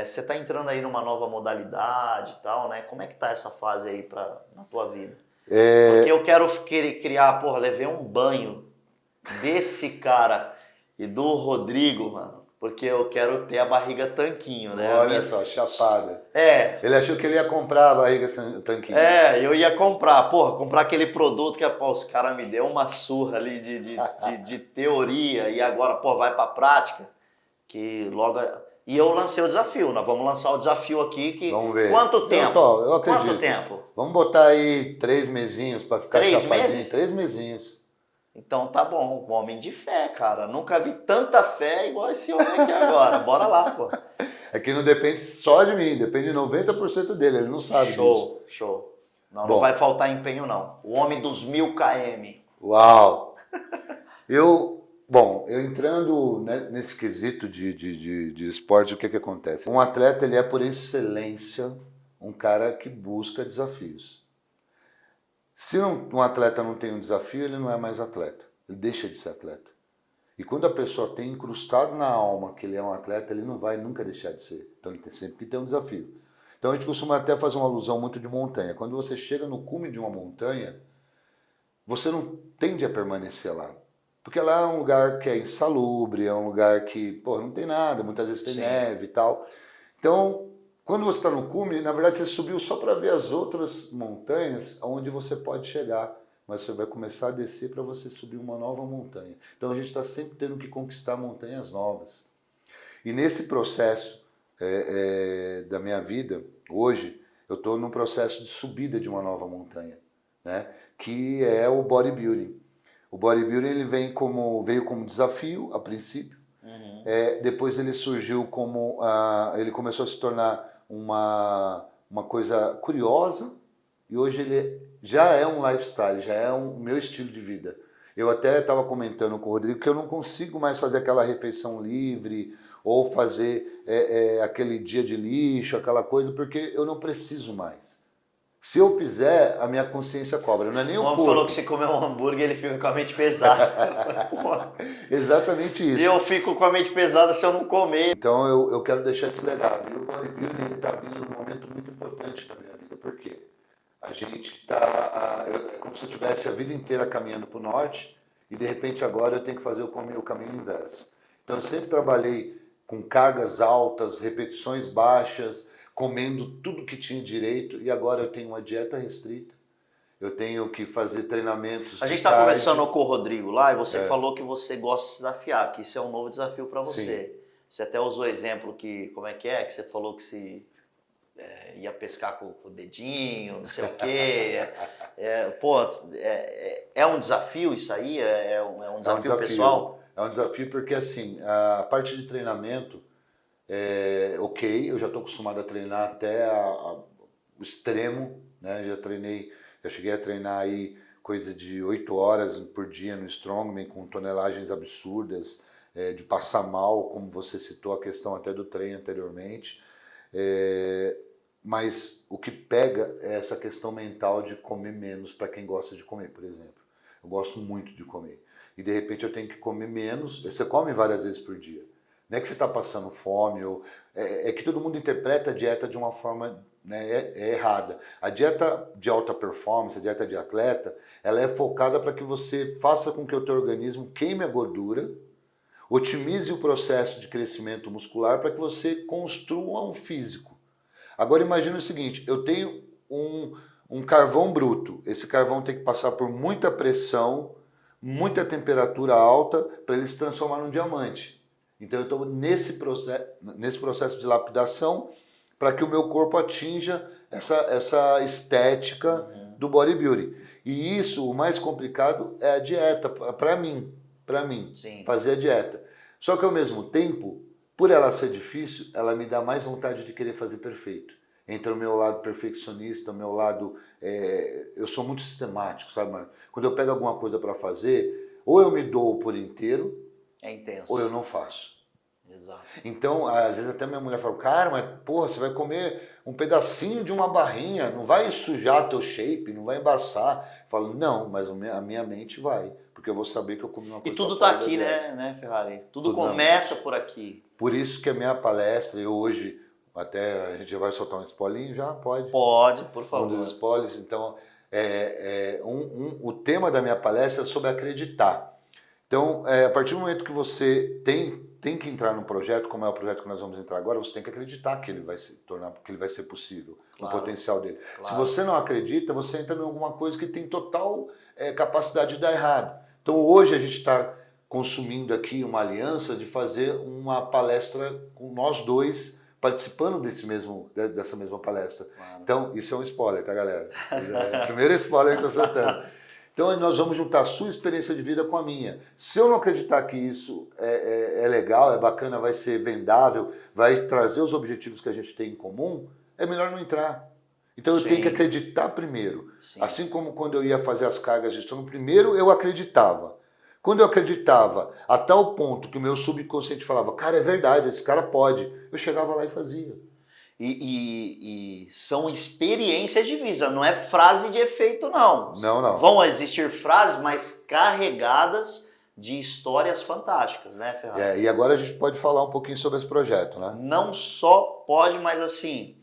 você está entrando aí numa nova modalidade e tal, né? Como é que tá essa fase aí na tua vida? Porque eu quero criar, porra, levei um banho desse cara e do Rodrigo, mano. porque eu quero ter a barriga tanquinho, né? Olha só, chapada. É, Ele achou que ele ia comprar a barriga tanquinho. eu ia comprar, porra, comprar aquele produto que pô, os caras me deu uma surra ali de teoria e agora, pô, vai pra prática, que logo... E eu lancei o desafio, nós vamos lançar o desafio aqui, que... Vamos ver. Quanto tempo? Eu acredito. Quanto tempo? Vamos botar aí 3 mesinhos pra ficar 3 chapadinho. meses? 3 mesinhos. Então tá bom, um homem de fé, cara. Nunca vi tanta fé igual esse homem aqui agora. Bora lá, pô. É que não depende só de mim, depende de 90% dele, ele não sabe disso. Show, show. Não, Bom. não vai faltar empenho, não. O homem dos 1000 km. Uau! Bom, eu entrando nesse quesito de esporte, o que acontece? Um atleta, ele é por excelência um cara que busca desafios. Se um atleta não tem um desafio, ele não é mais atleta, ele deixa de ser atleta. E quando a pessoa tem incrustado na alma que ele é um atleta, ele não vai nunca deixar de ser. Então ele tem sempre que ter um desafio. Então a gente costuma até fazer uma alusão muito de montanha. Quando você chega no cume de uma montanha, você não tende a permanecer lá. Porque lá é um lugar que é insalubre, é um lugar que, pô, não tem nada, muitas vezes tem neve e tal. Então, quando você está no cume, na verdade você subiu só para ver as outras montanhas onde você pode chegar. Mas você vai começar a descer para você subir uma nova montanha. Então a gente está sempre tendo que conquistar montanhas novas. E nesse processo da minha vida, hoje, eu estou num processo de subida de uma nova montanha, né? Que é o bodybuilding. O bodybuilding ele veio como desafio a princípio, depois ele surgiu como, ele começou a se tornar uma coisa curiosa e hoje ele já é um lifestyle, já é o meu estilo de vida. Eu até estava comentando com o Rodrigo que eu não consigo mais fazer aquela refeição livre ou fazer aquele dia de lixo, aquela coisa, porque eu não preciso mais. Se eu fizer, a minha consciência cobra, não é nem o corpo. Falou que se comer um hambúrguer ele fica com a mente pesada. Exatamente isso. Eu fico com a mente pesada se eu não comer. Então eu quero deixar esse legado. E o bodybuilding está vindo num momento muito importante na minha vida. Por quê? A gente está... É como se eu tivesse a vida inteira caminhando para o norte e de repente agora eu tenho que fazer o caminho inverso. Então eu sempre trabalhei com cargas altas, repetições baixas, comendo tudo que tinha direito e agora eu tenho uma dieta restrita. Eu tenho que fazer treinamentos. A gente está conversando com o Rodrigo lá e você falou que você gosta de se desafiar, que isso é um novo desafio para você. Sim. Você até usou exemplo que, como é que você falou que se ia pescar com o dedinho, não sei o quê. É um desafio isso aí? É um desafio pessoal? É um desafio porque assim, a parte de treinamento, ok, eu já estou acostumado a treinar até o extremo, né? Já cheguei a treinar aí coisa de 8 horas por dia no Strongman com tonelagens absurdas, de passar mal, como você citou a questão até do treino anteriormente. Mas o que pega é essa questão mental de comer menos para quem gosta de comer, por exemplo. Eu gosto muito de comer. E de repente eu tenho que comer menos. Você come várias vezes por dia. Não é que você está passando fome, é que todo mundo interpreta a dieta de uma forma, né, errada. A dieta de alta performance, a dieta de atleta, ela é focada para que você faça com que o teu organismo queime a gordura, otimize o processo de crescimento muscular para que você construa um físico. Agora imagine o seguinte, eu tenho um carvão bruto, esse carvão tem que passar por muita pressão, muita temperatura alta para ele se transformar num diamante. Então eu estou nesse processo de lapidação para que o meu corpo atinja essa estética do bodybuilding. E isso, o mais complicado é a dieta, para mim, Sim. Fazer a dieta. Só que ao mesmo tempo, por ela ser difícil, ela me dá mais vontade de querer fazer perfeito. Entre o meu lado perfeccionista, o meu lado... eu sou muito sistemático, sabe, Marco? Quando eu pego alguma coisa para fazer, ou eu me dou por inteiro, é intenso. ou eu não faço. Exato. Então, às vezes até minha mulher fala, cara, mas porra, você vai comer um pedacinho de uma barrinha, não vai sujar teu shape, não vai embaçar. Eu falo, não, mas a minha mente vai, porque eu vou saber que eu comi uma coisa. E tudo tá aqui, né, Ferrari? Tudo começa por aqui. Por isso que a minha palestra, eu hoje, até a gente já vai soltar um spoilinho, já pode? Pode, por favor. Um dos spoilers, então, o tema da minha palestra é sobre acreditar. Então, a partir do momento que você tem tem que entrar num projeto, como é o projeto que nós vamos entrar agora, você tem que acreditar que ele vai ser possível, Claro, o potencial dele. claro. Se você não acredita, você entra em alguma coisa que tem total capacidade de dar errado. Então hoje a gente está consumindo aqui uma aliança de fazer uma palestra com nós dois participando dessa mesma palestra. Claro. Então, isso é um spoiler, tá, galera? É o primeiro spoiler que eu estou soltando. Então, nós vamos juntar a sua experiência de vida com a minha. Se eu não acreditar que isso é legal, é bacana, vai ser vendável, vai trazer os objetivos que a gente tem em comum, é melhor não entrar. Então, eu tenho que acreditar primeiro. Sim. Assim como quando eu ia fazer as cargas de estudo, primeiro eu acreditava. Quando eu acreditava a tal ponto que o meu subconsciente falava, cara, é verdade, esse cara pode, eu chegava lá e fazia. E são experiências de vida, não é frase de efeito, não. Não. Vão existir frases, mas carregadas de histórias fantásticas, né, Ferrari? E agora a gente pode falar um pouquinho sobre esse projeto, né? Não só pode, mas assim,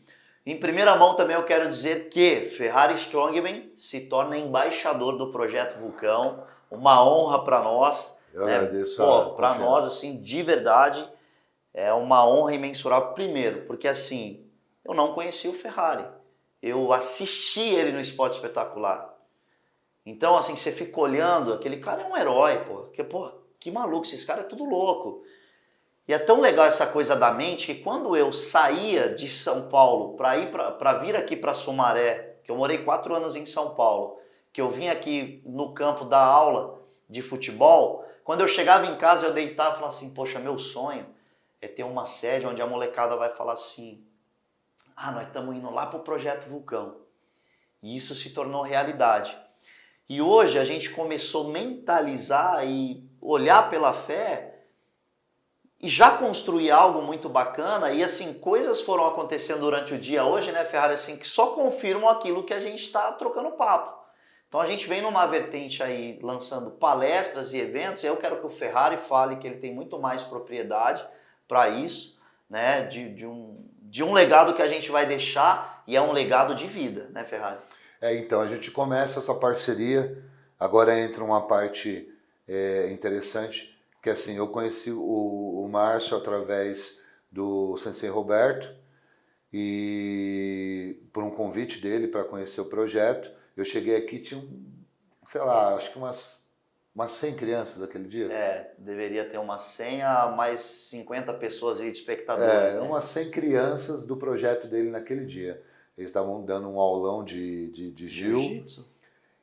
em primeira mão também eu quero dizer que Ferrari Strongman se torna embaixador do Projeto Vulcão. Uma honra para nós. Eu agradeço. Para nós, assim, de verdade, é uma honra imensurável. Primeiro, porque assim, eu não conhecia o Ferrari. Eu assisti ele no Esporte Espetacular. Então, assim, você fica olhando, aquele cara é um herói, pô. Porque, pô, que maluco, esses caras é tudo louco. E é tão legal essa coisa da mente que quando eu saía de São Paulo para vir aqui para Sumaré, que eu morei 4 anos em São Paulo, que eu vim aqui no campo dar aula de futebol, quando eu chegava em casa eu deitava e falava assim, poxa, meu sonho é ter uma sede onde a molecada vai falar assim, nós estamos indo lá para o Projeto Vulcão. E isso se tornou realidade. E hoje a gente começou a mentalizar e olhar pela fé e já construir algo muito bacana, e assim, coisas foram acontecendo durante o dia hoje, né, Ferrari, assim, que só confirmam aquilo que a gente está trocando papo. Então a gente vem numa vertente aí, lançando palestras e eventos, e eu quero que o Ferrari fale que ele tem muito mais propriedade para isso, né, de um legado que a gente vai deixar, e é um legado de vida, né, Ferrari? Então, a gente começa essa parceria, agora entra uma parte interessante, que assim, eu conheci o Márcio através do Sensei Roberto, e por um convite dele para conhecer o projeto, eu cheguei aqui, tinha, sei lá, acho que umas 100 crianças naquele dia. Deveria ter umas 100 a mais 50 pessoas aí de espectadores. Né? Umas 100 crianças do projeto dele naquele dia. Eles estavam dando um aulão de Gil. Jiu-jitsu.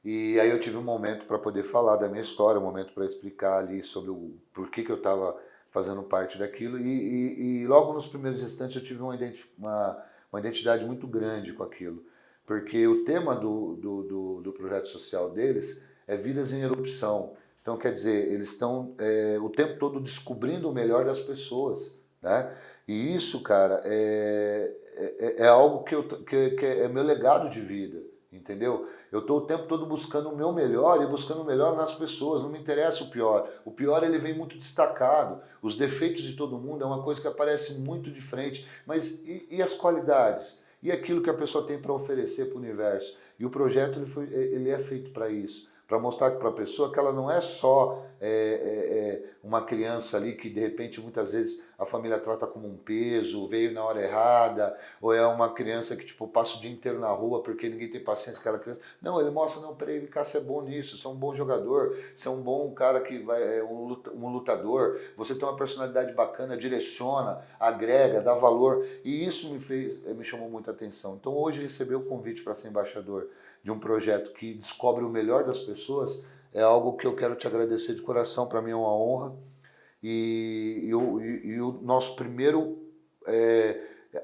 E aí eu tive um momento para poder falar da minha história, um momento para explicar ali sobre o porquê que eu estava fazendo parte daquilo. E logo nos primeiros instantes eu tive uma identidade muito grande com aquilo. Porque o tema do projeto social deles é vidas em erupção. Então, quer dizer, eles estão o tempo todo descobrindo o melhor das pessoas, né? E isso, cara, é algo que é meu legado de vida, entendeu? Eu estou o tempo todo buscando o meu melhor e buscando o melhor nas pessoas, não me interessa o pior. O pior, ele vem muito destacado. Os defeitos de todo mundo é uma coisa que aparece muito de frente. Mas e as qualidades? E aquilo que a pessoa tem para oferecer para o universo? E o projeto ele é feito para isso. Para mostrar para a pessoa que ela não é só uma criança ali que de repente muitas vezes a família trata como um peso, veio na hora errada, ou é uma criança que tipo passa o dia inteiro na rua porque ninguém tem paciência com aquela criança. Não, ele mostra, não, peraí, cara, você é bom nisso, você é um bom jogador, você é um bom cara que vai, um lutador, você tem uma personalidade bacana, direciona, agrega, dá valor, e isso me chamou muita atenção. Então hoje receber o convite para ser embaixador de um projeto que descobre o melhor das pessoas, é algo que eu quero te agradecer de coração, para mim é uma honra. E o nosso primeiro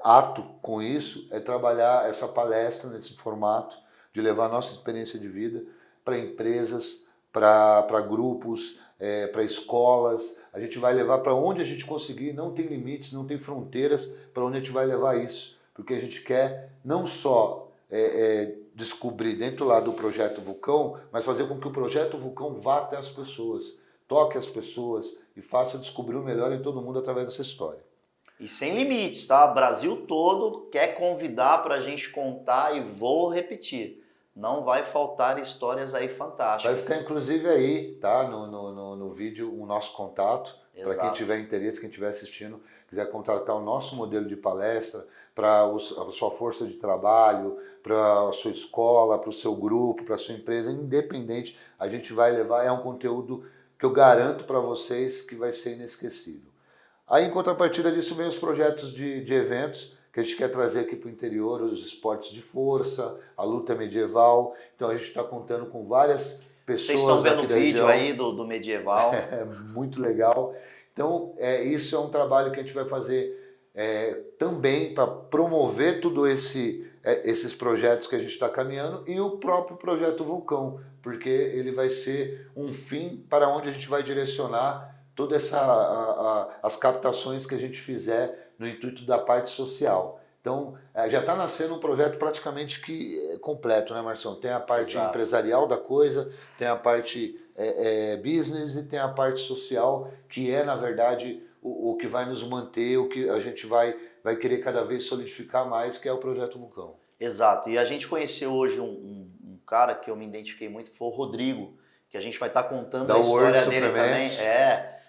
ato com isso é trabalhar essa palestra nesse formato, de levar a nossa experiência de vida para empresas, para grupos, para escolas. A gente vai levar para onde a gente conseguir, não tem limites, não tem fronteiras para onde a gente vai levar isso, porque a gente quer não só descobrir dentro lá do Projeto Vulcão, mas fazer com que o Projeto Vulcão vá até as pessoas, toque as pessoas e faça descobrir o melhor em todo mundo através dessa história. E sem limites, tá? Brasil todo quer convidar para a gente contar, e vou repetir, não vai faltar histórias aí fantásticas. Vai ficar inclusive aí, tá? No vídeo, o nosso contato. Para quem tiver interesse, quem estiver assistindo, quiser contratar o nosso modelo de palestra para a sua força de trabalho, para a sua escola, para o seu grupo, para a sua empresa, independente, a gente vai levar. É um conteúdo que eu garanto para vocês que vai ser inesquecível. Aí, em contrapartida disso, vem os projetos de eventos que a gente quer trazer aqui para o interior, os esportes de força, a luta medieval. Então, a gente está contando com várias pessoas. Vocês estão vendo o vídeo região. aí do medieval. É muito legal. Então, isso é um trabalho que a gente vai fazer também para promover tudo esses projetos que a gente está caminhando e o próprio projeto Vulcão, porque ele vai ser um fim para onde a gente vai direcionar todas as captações que a gente fizer no intuito da parte social. Então, já está nascendo um projeto praticamente que completo, né, Marção? Tem a parte empresarial da coisa, tem a parte business e tem a parte social, que é, na verdade, o que vai nos manter, o que a gente vai querer cada vez solidificar mais, que é o Projeto Vulcão. Exato. E a gente conheceu hoje um cara que eu me identifiquei muito, que foi o Rodrigo, que a gente vai estar contando a história dele também.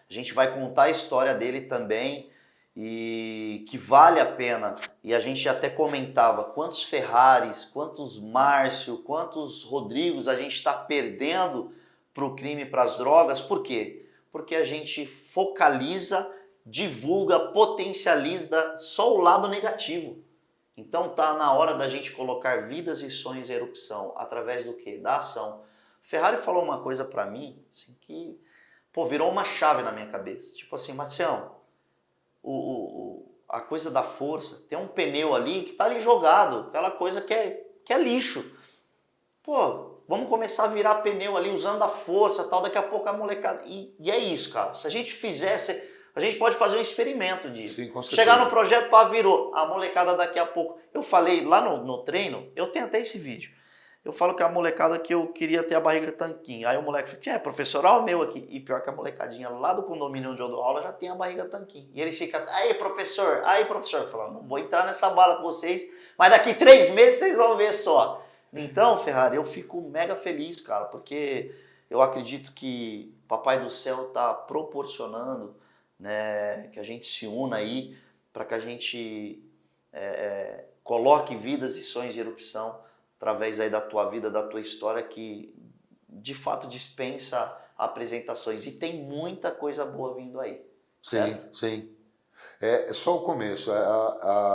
A gente vai contar a história dele também e que vale a pena. E a gente até comentava quantos Ferraris, quantos Márcio, quantos Rodrigos a gente está perdendo para o crime, para as drogas. Por quê? Porque a gente focaliza, divulga, potencializa só o lado negativo. Então tá na hora da gente colocar vidas e sonhos em erupção. Através do quê? Da ação. Ferrari falou uma coisa para mim assim, que virou uma chave na minha cabeça. Tipo assim, Marcião, a coisa da força, tem um pneu ali que tá ali jogado, aquela coisa que é lixo. Vamos começar a virar pneu ali usando a força, tal, daqui a pouco a molecada... E é isso, cara. Se a gente fizesse... A gente pode fazer um experimento disso. Sim, com certeza. Chegar no projeto, virou. A molecada daqui a pouco... Eu falei lá no treino, eu tenho até esse vídeo. Eu falo que a molecada que eu queria ter a barriga tanquinho. Aí o moleque fica, professoral meu aqui. E pior que a molecadinha lá do condomínio onde eu dou aula já tem a barriga tanquinho. E eles ficam, aí professor. Eu falo, não vou entrar nessa bala com vocês, mas daqui 3 meses vocês vão ver só. Então, Ferrari, eu fico mega feliz, cara, porque eu acredito que o Papai do Céu está proporcionando, né, que a gente se una aí para que a gente coloque vidas e sonhos de erupção através aí da tua vida, da tua história, que de fato dispensa apresentações. E tem muita coisa boa vindo aí. Certo? Sim. É só o começo.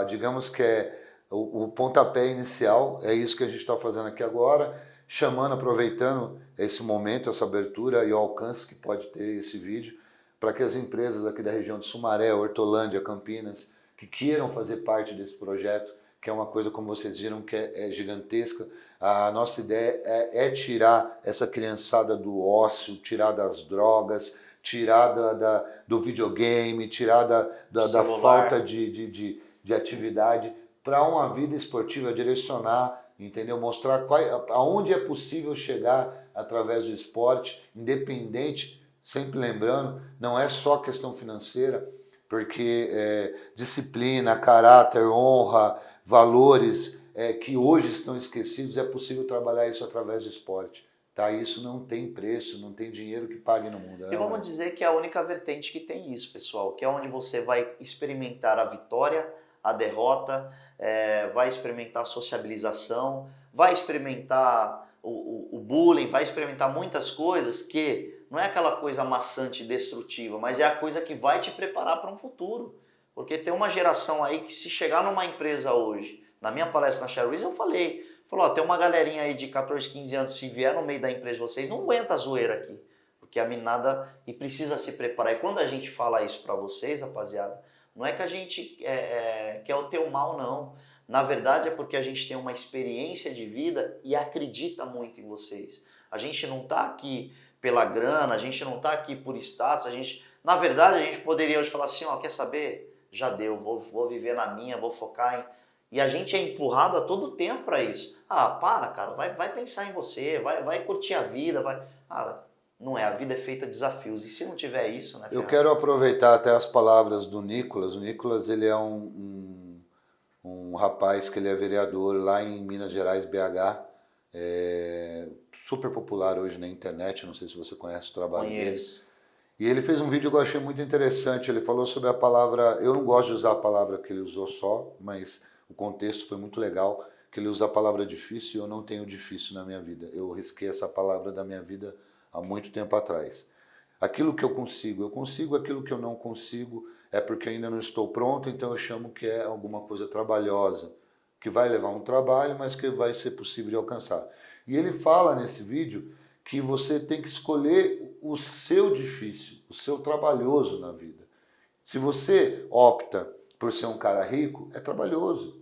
Digamos que o pontapé inicial, é isso que a gente está fazendo aqui agora, aproveitando esse momento, essa abertura e o alcance que pode ter esse vídeo, para que as empresas aqui da região de Sumaré, Hortolândia, Campinas, que queiram fazer parte desse projeto, que é uma coisa, como vocês viram, que é gigantesca. A nossa ideia é tirar essa criançada do ócio, tirar das drogas, tirar do videogame, tirar da falta de atividade, para uma vida esportiva, direcionar, entendeu? Mostrar aonde é possível chegar através do esporte, independente, sempre lembrando, não é só questão financeira, porque disciplina, caráter, honra, valores que hoje estão esquecidos, é possível trabalhar isso através do esporte. Tá? Isso não tem preço, não tem dinheiro que pague no mundo. E vamos dizer que é a única vertente que tem isso, pessoal, que é onde você vai experimentar a vitória, a derrota, vai experimentar a sociabilização, vai experimentar o bullying, vai experimentar muitas coisas que não é aquela coisa maçante e destrutiva, mas é a coisa que vai te preparar para um futuro. Porque tem uma geração aí que se chegar numa empresa hoje, na minha palestra na Sharewise eu falei, tem uma galerinha aí de 14, 15 anos, se vier no meio da empresa de vocês, não aguenta a zoeira aqui. Porque a meninada precisa se preparar. E quando a gente fala isso para vocês, rapaziada, não é que a gente quer o teu mal, não. Na verdade é porque a gente tem uma experiência de vida e acredita muito em vocês. A gente não está aqui pela grana, a gente não está aqui por status, na verdade a gente poderia hoje falar assim, quer saber? Já deu, vou viver na minha, vou focar em... E a gente é empurrado a todo tempo para isso. Para, cara, vai pensar em você, vai curtir a vida, vai... Cara, não é, a vida é feita de desafios. E se não tiver isso, né, Eu quero aproveitar até as palavras do Nicolas. O Nicolas, ele é um rapaz que ele é vereador lá em Minas Gerais, BH. super popular hoje na internet, não sei se você conhece o trabalho dele. Conheço. E ele fez um vídeo que eu achei muito interessante, ele falou sobre a palavra, eu não gosto de usar a palavra que ele usou só, mas o contexto foi muito legal, que ele usa a palavra difícil e eu não tenho difícil na minha vida. Eu risquei essa palavra da minha vida há muito tempo atrás. Aquilo que eu consigo, aquilo que eu não consigo é porque ainda não estou pronto, então eu chamo que é alguma coisa trabalhosa, que vai levar um trabalho, mas que vai ser possível de alcançar. E ele fala nesse vídeo que você tem que escolher o seu difícil, o seu trabalhoso na vida. Se você opta por ser um cara rico, é trabalhoso.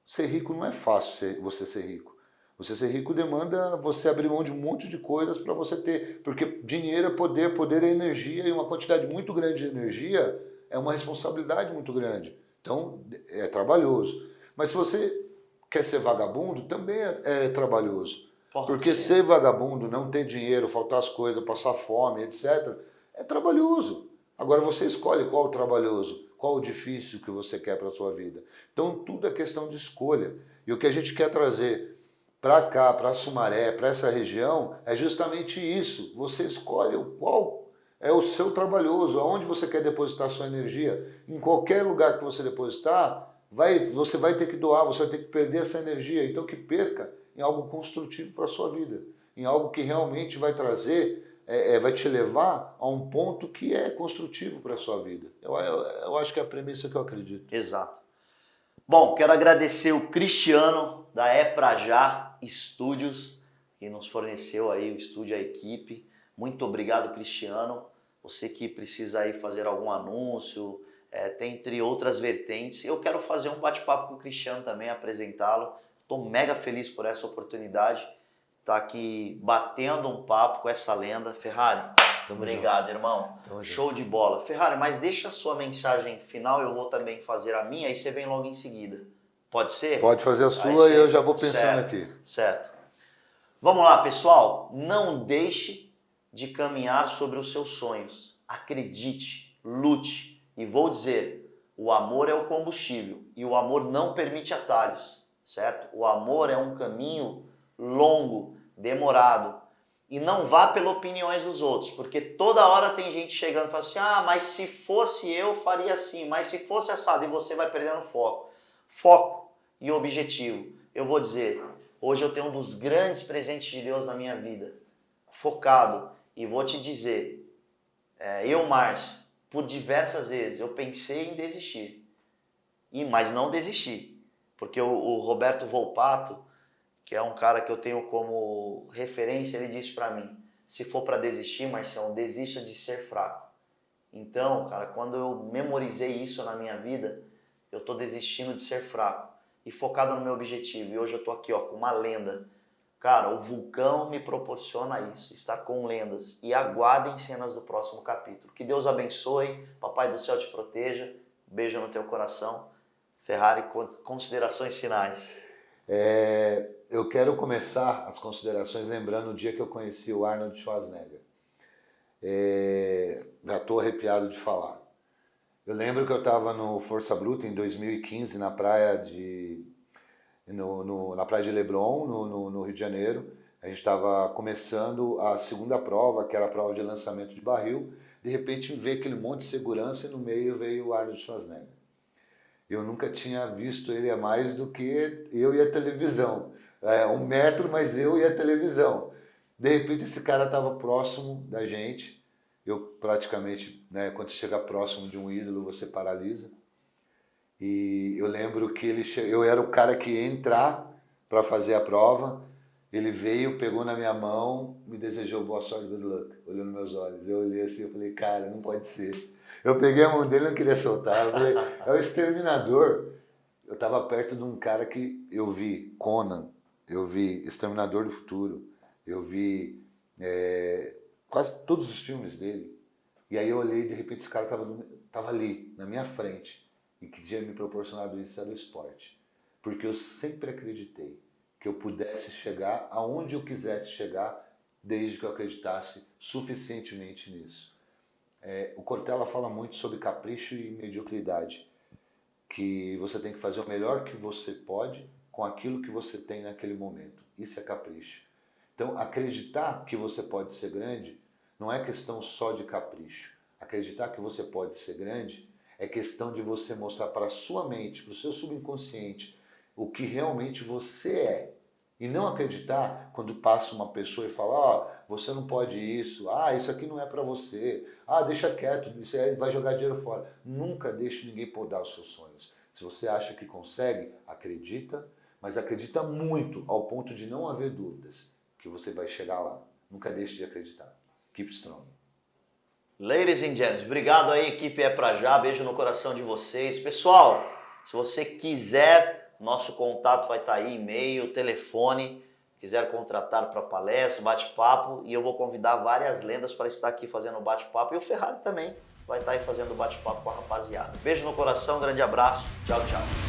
Ser rico não é fácil você ser rico. Você ser rico demanda você abrir mão de um monte de coisas para você ter. Porque dinheiro é poder, poder é energia, e uma quantidade muito grande de energia é uma responsabilidade muito grande. Então, é trabalhoso. Mas se você quer ser vagabundo, também é trabalhoso. Porra, Porque sim. ser vagabundo, não ter dinheiro, faltar as coisas, passar fome, etc., é trabalhoso. Agora você escolhe qual o trabalhoso, qual o difícil que você quer para a sua vida. Então tudo é questão de escolha. E o que a gente quer trazer para cá, para Sumaré, para essa região, é justamente isso. Você escolhe qual é o seu trabalhoso, aonde você quer depositar sua energia. Em qualquer lugar que você depositar, você vai ter que doar, você vai ter que perder essa energia. Então que perca em algo construtivo para a sua vida, em algo que realmente vai trazer, vai te levar a um ponto que é construtivo para a sua vida. Eu acho que é a premissa que eu acredito. Exato. Bom, quero agradecer o Cristiano da É Pra Já Estúdios, que nos forneceu aí o estúdio, a equipe. Muito obrigado, Cristiano. Você que precisa aí fazer algum anúncio, tem entre outras vertentes. Eu quero fazer um bate-papo com o Cristiano também, apresentá-lo. Estou mega feliz por essa oportunidade. Tá aqui batendo um papo com essa lenda. Ferrari, obrigado, irmão. Show de bola. Ferrari, mas deixa a sua mensagem final, eu vou também fazer a minha, aí você vem logo em seguida. Pode ser? Pode fazer a sua e eu já vou pensando certo, aqui. Certo. Vamos lá, pessoal. Não deixe de caminhar sobre os seus sonhos. Acredite, lute. E vou dizer, o amor é o combustível e o amor não permite atalhos, certo? O amor é um caminho longo, demorado. E não vá pelas opiniões dos outros, porque toda hora tem gente chegando e falando assim, ah, mas se fosse eu, faria assim, mas se fosse assado, e você vai perdendo foco. Foco e objetivo. Eu vou dizer, hoje eu tenho um dos grandes presentes de Deus na minha vida, focado, e vou te dizer, Márcio, por diversas vezes eu pensei em desistir, mas não desisti, porque o Roberto Volpato, que é um cara que eu tenho como referência, ele disse para mim, se for para desistir, Marcião, desista de ser fraco. Então, cara, quando eu memorizei isso na minha vida, eu tô desistindo de ser fraco e focado no meu objetivo. E hoje eu tô aqui, ó, com uma lenda. Cara, o Vulcão me proporciona isso, estar com lendas. E aguardem cenas do próximo capítulo. Que Deus abençoe, Papai do Céu te proteja. Beijo no teu coração. Ferrari, considerações finais. Eu quero começar as considerações lembrando o dia que eu conheci o Arnold Schwarzenegger. Já estou arrepiado de falar. Eu lembro que eu estava no Força Bruta em 2015 na praia de Leblon, no Rio de Janeiro. A gente estava começando a segunda prova, que era a prova de lançamento de barril. De repente veio aquele monte de segurança e no meio veio o Arnold Schwarzenegger. Eu nunca tinha visto ele a mais do que eu e a televisão. 1 metro, mas eu e a televisão. De repente esse cara estava próximo da gente. Eu praticamente, né, quando você chega próximo de um ídolo, você paralisa. E eu lembro que eu era o cara que ia entrar para fazer a prova. Ele veio, pegou na minha mão, me desejou boa sorte, good luck, olhou nos meus olhos. Eu olhei assim, eu falei, cara, não pode ser. Eu peguei a mão dele, não queria soltar. Eu falei, é o Exterminador. Eu estava perto de um cara que eu vi Conan, eu vi Exterminador do Futuro, eu vi quase todos os filmes dele. E aí eu olhei e de repente esse cara estava ali, na minha frente. E que tinha me proporcionado isso era o esporte. Porque eu sempre acreditei que eu pudesse chegar aonde eu quisesse chegar, desde que eu acreditasse suficientemente nisso. O Cortella fala muito sobre capricho e mediocridade, que você tem que fazer o melhor que você pode, com aquilo que você tem naquele momento. Isso é capricho. Então, acreditar que você pode ser grande não é questão só de capricho. Acreditar que você pode ser grande é questão de você mostrar para a sua mente, para o seu subconsciente, o que realmente você é. E não acreditar quando passa uma pessoa e fala, ó, você não pode isso, isso aqui não é para você, deixa quieto, isso aí vai jogar dinheiro fora. Nunca deixe ninguém podar os seus sonhos. Se você acha que consegue, acredita, mas acredita muito, ao ponto de não haver dúvidas que você vai chegar lá. Nunca deixe de acreditar. Keep strong. Ladies and gentlemen, obrigado aí, equipe É Pra Já, beijo no coração de vocês. Pessoal, se você quiser, nosso contato vai estar aí, e-mail, telefone, quiser contratar para palestra, bate-papo, e eu vou convidar várias lendas para estar aqui fazendo bate-papo, e o Ferrari também vai estar aí fazendo bate-papo com a rapaziada. Beijo no coração, grande abraço, tchau, tchau.